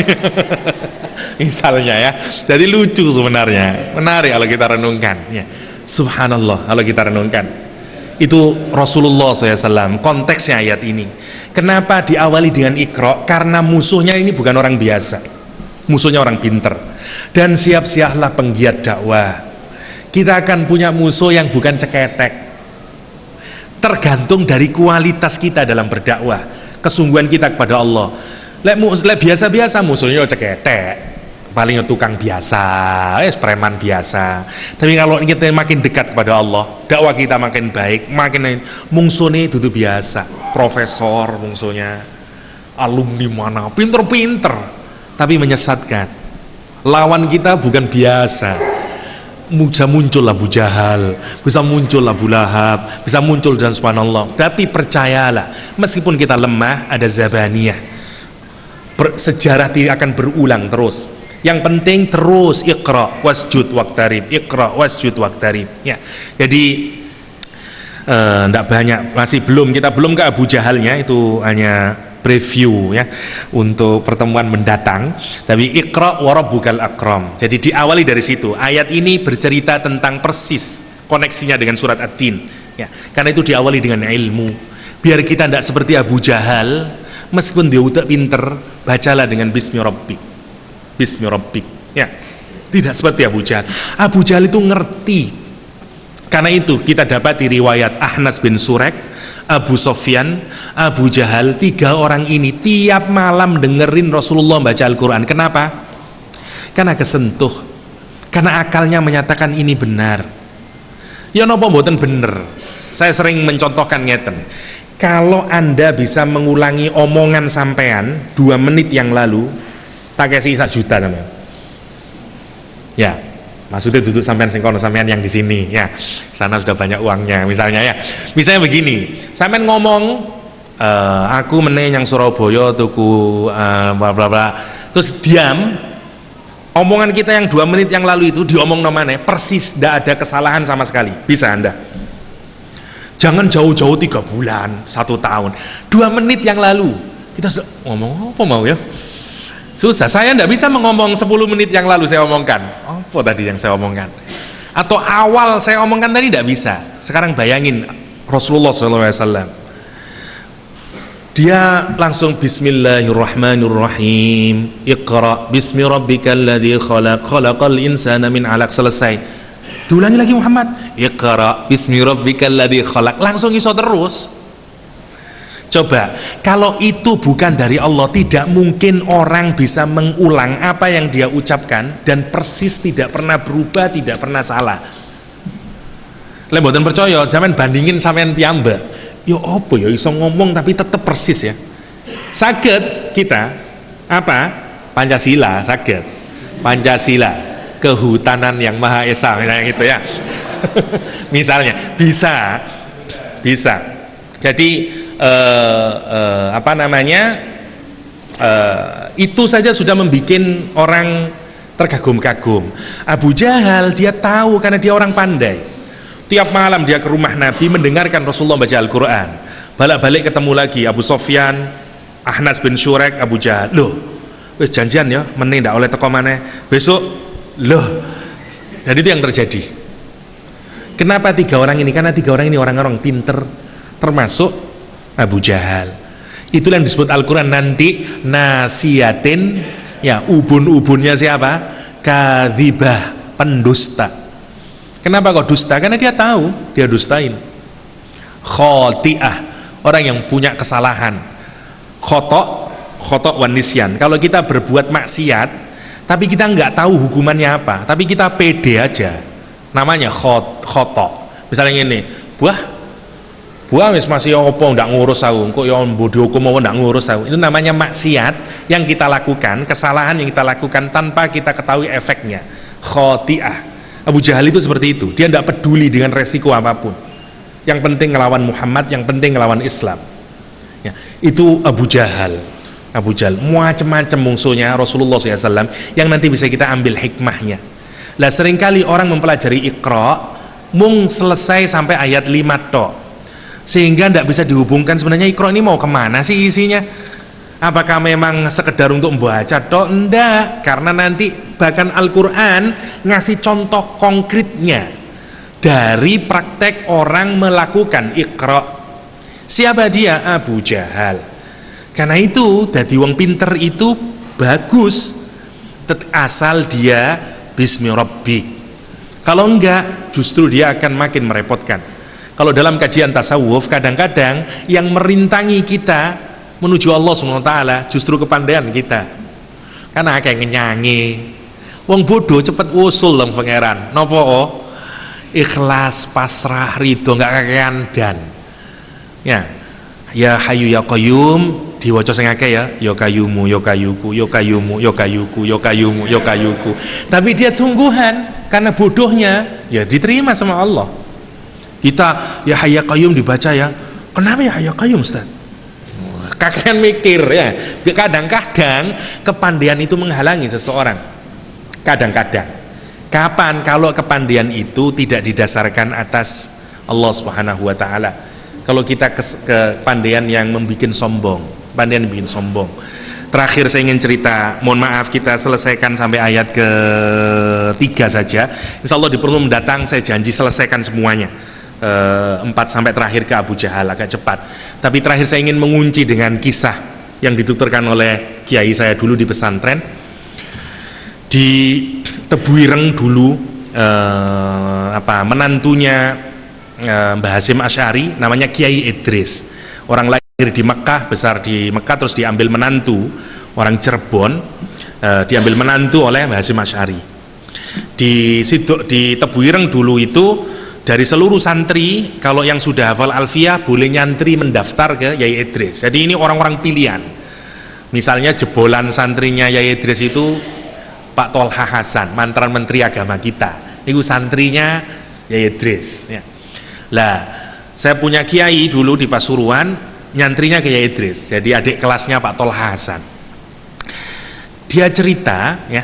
Misalnya ya, jadi lucu sebenarnya, menarik kalau kita renungkan ya. Subhanallah kalau kita renungkan. Itu Rasulullah SAW konteksnya ayat ini. Kenapa diawali dengan Iqra? Karena musuhnya ini bukan orang biasa, musuhnya orang pinter. Dan siap-siaplah penggiat dakwah, kita akan punya musuh yang bukan ceketek. Tergantung dari kualitas kita dalam berdakwah, kesungguhan kita kepada Allah. Lek biasa-biasa musuhnya ceketek, paling tukang biasa, preman biasa. Tapi kalau kita makin dekat kepada Allah, dakwah kita makin baik, makin musuhnya itu biasa, profesor musuhnya, alumni mana, pinter-pinter, tapi menyesatkan. Lawan kita bukan biasa. Bisa muncul Abu Jahal, bisa muncul Abu Lahab, bisa muncul dan subhanallah. Tapi percayalah, meskipun kita lemah, ada zabaniyah. Sejarah tidak akan berulang terus. Yang penting terus Iqra wasjud waqtarib, Iqra wasjud waqtarib. Ya. Jadi tidak banyak, kita belum ke Abu Jahalnya, itu hanya preview ya untuk pertemuan mendatang. Tapi Iqra wa rabbukal akram. Jadi diawali dari situ. Ayat ini bercerita tentang persis koneksinya dengan surat Ad-Din ya. Karena itu diawali dengan ilmu. Biar kita tidak seperti Abu Jahal, meskipun dia udah pinter, bacalah dengan bismi rabbik. Bismi rabbik ya. Tidak seperti Abu Jahal. Abu Jahal itu ngerti. Karena itu kita dapat di riwayat Ahnas bin Surek, Abu Sofyan, Abu Jahal, 3 orang ini tiap malam dengerin Rasulullah baca Al-Quran. Kenapa? Karena kesentuh, karena akalnya menyatakan ini benar. Ya napa mboten bener. Saya sering mencontohkan ngeten. Kalau Anda bisa mengulangi omongan sampean 2 menit yang lalu, tak kasih 1 juta sampean. Ya. Maksudnya duduk sampean singkono, sampean yang di sini ya, sana sudah banyak uangnya misalnya ya. Misalnya begini, sampean ngomong aku meneh yang Surabaya tuku bla bla bla, terus diam. Omongan kita yang 2 menit yang lalu itu diomong namanya persis, tidak ada kesalahan sama sekali. Bisa Anda? Jangan jauh-jauh 3 bulan, 1 tahun, 2 menit yang lalu kita ngomong apa mau ya? Susah, saya tidak bisa mengomong 10 menit yang lalu saya omongkan. Apa tadi yang saya omongkan? Atau awal saya omongkan tadi tidak bisa. Sekarang bayangin Rasulullah SAW, dia langsung Bismillahirrahmanirrahim, Iqra bismi rabbikal ladzi khalaq, khalaqal insana min 'alaq, selesai. Diulangi lagi Muhammad, Iqra bismi rabbikal ladzi khalaq, langsung iso terus. Coba, kalau itu bukan dari Allah, tidak mungkin orang bisa mengulang apa yang dia ucapkan dan persis, tidak pernah berubah, tidak pernah salah. Lek mboten percaya, zaman bandingin sampean piyambak. Ya apa ya iso ngomong tapi tetap persis ya. Saged kita apa? Pancasila saged. Pancasila, kehutanan yang Maha Esa, misalnya gitu ya. Misalnya bisa. Jadi apa namanya? Itu saja sudah membuat orang terkagum-kagum. Abu Jahal dia tahu karena dia orang pandai. Tiap malam dia ke rumah Nabi mendengarkan Rasulullah baca Al-Quran. Balik-balik ketemu lagi Abu Sofyan, Ahnas bin Syurek, Abu Jahal. Loh, wis janjian ya, meneh ndak oleh teko maneh. Besok, loh. Dan itu yang terjadi. Kenapa 3 orang ini? Karena 3 orang ini orang-orang pinter, termasuk Abu Jahal. Itulah yang disebut Al-Quran nanti nasiyatin, ya ubun-ubunnya siapa? Kadzibah, pendusta. Kenapa kok dusta? Karena dia tahu dia dustain. Khoti'ah, orang yang punya kesalahan. Khotok wan nisyan. Kalau kita berbuat maksiat tapi kita nggak tahu hukumannya apa, tapi kita pede aja, namanya khotok. Misalnya ini, buah wis masih opo ndak ngurus aku, kok ya bodoh hukum mau ndak ngurus aku. Itu namanya maksiat yang kita lakukan, kesalahan yang kita lakukan tanpa kita ketahui efeknya. Khoti'ah. Abu Jahal itu seperti itu, dia tidak peduli dengan resiko apapun. Yang penting ngelawan Muhammad, yang penting ngelawan Islam. Ya, itu Abu Jahal. Macam-macam musuhnya Rasulullah SAW yang nanti bisa kita ambil hikmahnya. Lah seringkali orang mempelajari Iqra mung selesai sampai ayat 5 tok, sehingga tidak bisa dihubungkan sebenarnya Iqra ini mau kemana sih isinya. Apakah memang sekedar untuk membaca tok? Enggak, karena nanti bahkan Al-Quran ngasih contoh konkretnya dari praktek orang melakukan Iqra. Siapa dia? Abu Jahal. Karena itu dadi wong pinter itu bagus asal dia bismi rabbik. Kalau enggak justru dia akan makin merepotkan. Kalau dalam kajian tasawuf kadang-kadang yang merintangi kita menuju Allah SWT justru kepandaian kita. Karena kayak ngenyangi. Wong bodoh cepet usul dong pangeran. Nopo? Ikhlas, pasrah, ridho, nggak kakean dan. Ya Hayyu ya Qayyum diwaca sing akeh ya. Ya Qayyumu, ya Qayyuku, ya Qayyumu, ya Qayyuku, ya Qayyumu, ya Qayyuku. Tapi dia sungguhan karena bodohnya ya diterima sama Allah. Kita ya Hayyu ya Qayyum dibaca ya. Kenapa ya Hayyu ya Qayyum, Ustaz? Kakek mikir ya. Kadang-kadang kepandaian itu menghalangi seseorang. Kadang-kadang. Kapan? Kalau kepandaian itu tidak didasarkan atas Allah Subhanahu wa taala. Kalau kita kepandaian yang membuat sombong, pandaian bikin sombong. Terakhir saya ingin cerita, mohon maaf kita selesaikan sampai ayat ke-3 saja. Insya Allah di pertemuan mendatang saya janji selesaikan semuanya. 4 sampai terakhir ke Abu Jahal agak cepat. Tapi terakhir saya ingin mengunci dengan kisah yang dituturkan oleh kiai saya dulu di pesantren. Di Tebuireng dulu menantunya Mbah Hasyim Asy'ari namanya Kiai Idris. Orang lahir di Mekah, besar di Mekah, terus diambil menantu orang Cirebon, diambil menantu oleh Mbah Hasyim Asy'ari. Di Tebuireng dulu itu dari seluruh santri, kalau yang sudah hafal Alfiyah boleh nyantri mendaftar ke Yai Idris. Jadi ini orang-orang pilihan. Misalnya jebolan santrinya Yai Idris itu Pak Tolha Hasan, mantan Menteri Agama kita. Itu santrinya Yai Idris. Ya. Lah, saya punya kiai dulu di Pasuruan, nyantrinya ke Yai Idris. Jadi adik kelasnya Pak Tolha Hasan. Dia cerita ya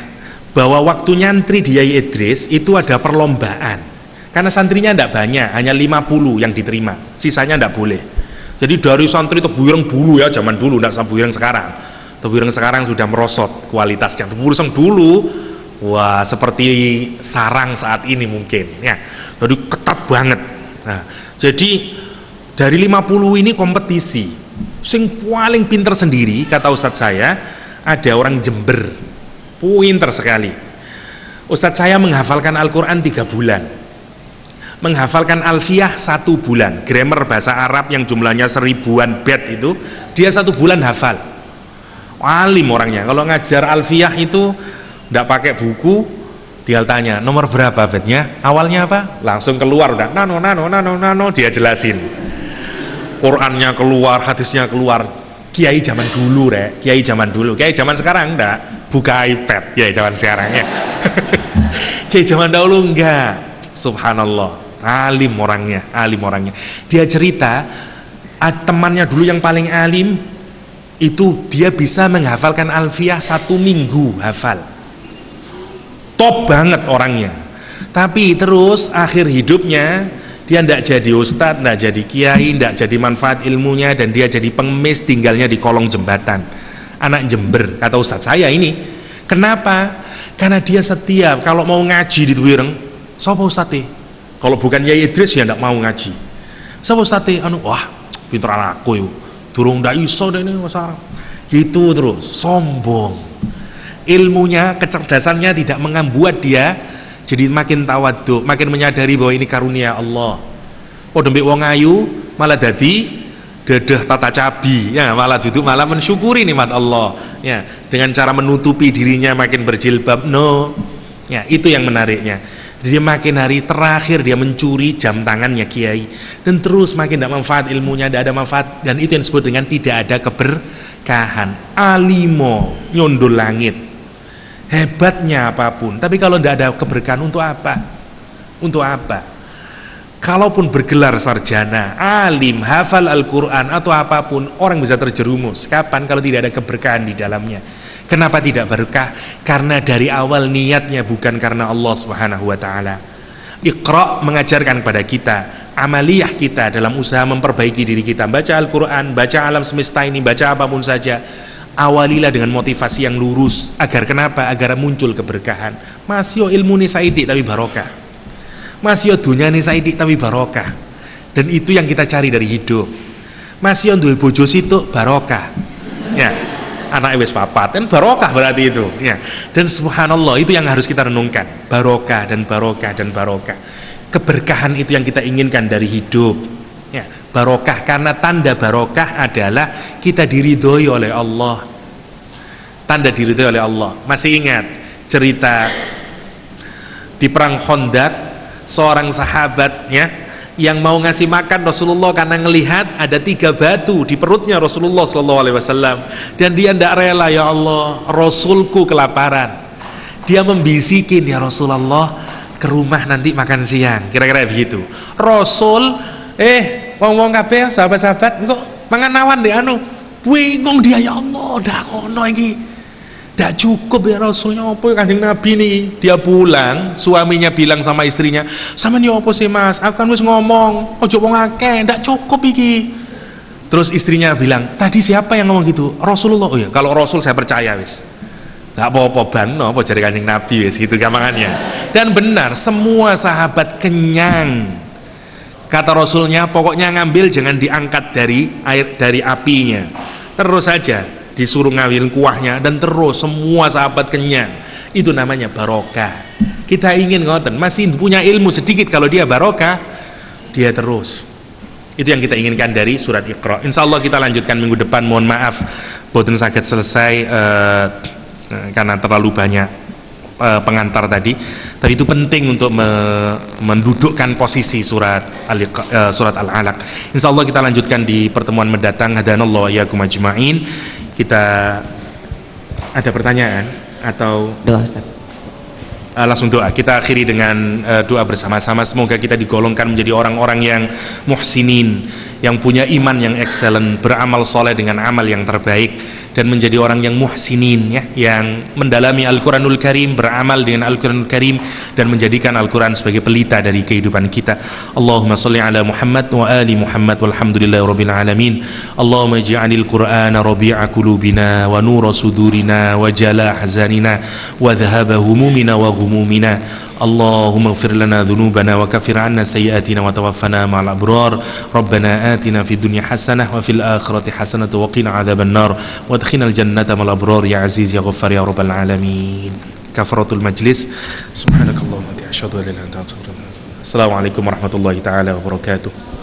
bahwa waktu nyantri di Yai Idris itu ada perlombaan. Karena santrinya tidak banyak, hanya 50 yang diterima, sisanya tidak boleh. Jadi dari santri Tebuireng dulu ya, zaman dulu, tidak Tebuireng sekarang. Tebuireng sekarang sudah merosot kualitasnya. Tebuireng dulu, wah seperti sarang saat ini mungkin. Ya, jadi ketat banget. Nah, jadi dari 50 ini kompetisi. Sing paling pinter sendiri, kata Ustadz saya, ada orang Jember, pinter sekali. Ustadz saya menghafalkan Al-Quran 3 bulan. Menghafalkan Alfiyah 1 bulan, grammar bahasa Arab yang jumlahnya 1000-an bait itu dia 1 bulan hafal. Alim orangnya. Kalau ngajar Alfiyah itu tidak pakai buku, dia tanya nomor berapa baitnya, awalnya apa, langsung keluar udah nano dia jelasin. Qurannya keluar, hadisnya keluar. Kiai zaman dulu kiai zaman dulu, kiai zaman sekarang enggak. buka iPad ya zaman sekarang ya. Kayak zaman dahulu enggak. Subhanallah, alim orangnya. Dia cerita temannya dulu yang paling alim itu dia bisa menghafalkan Alfiyah 1 minggu hafal. Top banget orangnya. Tapi terus akhir hidupnya dia tidak jadi ustadz, tidak jadi kiai, tidak jadi manfaat ilmunya, dan dia jadi pengemis, tinggalnya di kolong jembatan. Anak Jember, kata ustadz saya ini. Kenapa? Karena dia setiap kalau mau ngaji di Twireng, sapa ustadz? Kalau bukan Yai Idris ya tidak mau ngaji. Sapa ustadz? Wah, pinter anakku yuk. Durung ndak iso dene masalah. Gitu terus, sombong. Ilmunya, kecerdasannya tidak membuat dia jadi makin tawadhu, makin menyadari bahwa ini karunia Allah. Oh demi wong ayu malah dadi dedah tata cabi, ya malah duduk malah mensyukuri nikmat Allah, ya dengan cara menutupi dirinya makin berjilbab. No, ya itu yang menariknya. Dia makin hari terakhir dia mencuri jam tangannya kiai, dan terus makin tidak manfaat ilmunya, tidak ada manfaat, dan itu yang disebut dengan tidak ada keberkahan. Alimo nyundul langit. Hebatnya apapun, tapi kalau tidak ada keberkahan, untuk apa? Untuk apa? Kalaupun bergelar sarjana, alim, hafal Al-Quran atau apapun, orang bisa terjerumus. Kapan? Kalau tidak ada keberkahan di dalamnya. Kenapa tidak berkah? Karena dari awal niatnya bukan karena Allah Subhanahu wa ta'ala. Iqra mengajarkan kepada kita, amaliyah kita dalam usaha memperbaiki diri kita, baca Al-Quran, baca alam semesta ini, baca apapun saja. Awalilah dengan motivasi yang lurus. Agar kenapa? Agar muncul keberkahan. Masih ilmu ni saidi tapi barokah. Masih dunia ni saidi tapi barokah. Dan itu yang kita cari dari hidup. Masih duwe bojo situ barokah. Ya, anak wis papat kan barokah berarti itu. Ya. Dan subhanallah itu yang harus kita renungkan. Barokah dan barokah dan barokah. Keberkahan itu yang kita inginkan dari hidup. Ya, barokah, karena tanda barokah adalah kita diridhoi oleh Allah. Tanda diridhoi oleh Allah. Masih ingat cerita di perang Khandaq, seorang sahabatnya yang mau ngasih makan Rasulullah karena ngelihat ada 3 batu di perutnya Rasulullah SAW, dan dia tidak rela. Ya Allah, Rasulku kelaparan. Dia membisikin, ya Rasulullah, ke rumah nanti makan siang, kira-kira begitu. Rasul wong-wong kabeh sahabat-sahabat kok mangan awan deh bingung dia, ya Allah, dah ngono iki dak cukup ya Rasulnya, apa Kanjeng Nabi nih. Dia pulang, suaminya bilang sama istrinya, "Sampeyan yo apa sih Mas, aku kan wis ngomong ojo wong akeh, ndak cukup iki." Terus istrinya bilang, "Tadi siapa yang ngomong gitu?" Rasulullah. Oh ya, kalau Rasul saya percaya wis. Gak apa-apa bano, apa jari Kanjeng Nabi wis gitu gampangannya. Dan benar, semua sahabat kenyang. Kata Rasulnya, pokoknya ngambil jangan diangkat dari apinya. Terus saja disuruh ngambil kuahnya, dan terus semua sahabat kenyang. Itu namanya barokah. Kita ingin ngoten, masih punya ilmu sedikit, kalau dia barokah, dia terus. Itu yang kita inginkan dari surat Iqra. Insyaallah kita lanjutkan minggu depan. Mohon maaf boten saged selesai karena terlalu banyak pengantar tadi. Tapi itu penting untuk mendudukkan posisi surat Al-Alaq. Insyaallah kita lanjutkan di pertemuan mendatang. Hadanallahu wa iyyakum ajma'in. Kita ada pertanyaan atau doa, Ustaz? Langsung doa. Kita akhiri dengan doa bersama-sama. Semoga kita digolongkan menjadi orang-orang yang muhsinin, yang punya iman yang excellent, beramal soleh dengan amal yang terbaik, dan menjadi orang yang muhsinin, ya, yang mendalami Al-Quranul Karim, beramal dengan Al-Quranul Karim, dan menjadikan Al-Quran sebagai pelita dari kehidupan kita. Allahumma salli ala Muhammad wa ali Muhammad walhamdulillahi rabbil alamin. Allahumma ij'alil Qur'ana rabi'a qulubina wa nura sudurina wa jala ahzanina wa dhahaba humumina wa ghumumina. Allahumma ighfir lana dhunubana wa kaffir 'anna sayyi'atina wa tawaffana ma'al abrar. Rabbana atina fid dunya hasanah wa fil akhirati hasanah wa qina 'adzaban nar wa adkhilnal jannata ma'al abrar ya aziz ya ghaffar ya rabbal alamin. Kafaratul majlis. Subhanakallahumma wa bihamdika asyhadu an la ilaha illa anta astaghfiruka wa atubu ilaik. Assalamualaikum warahmatullahi taala wabarakatuh.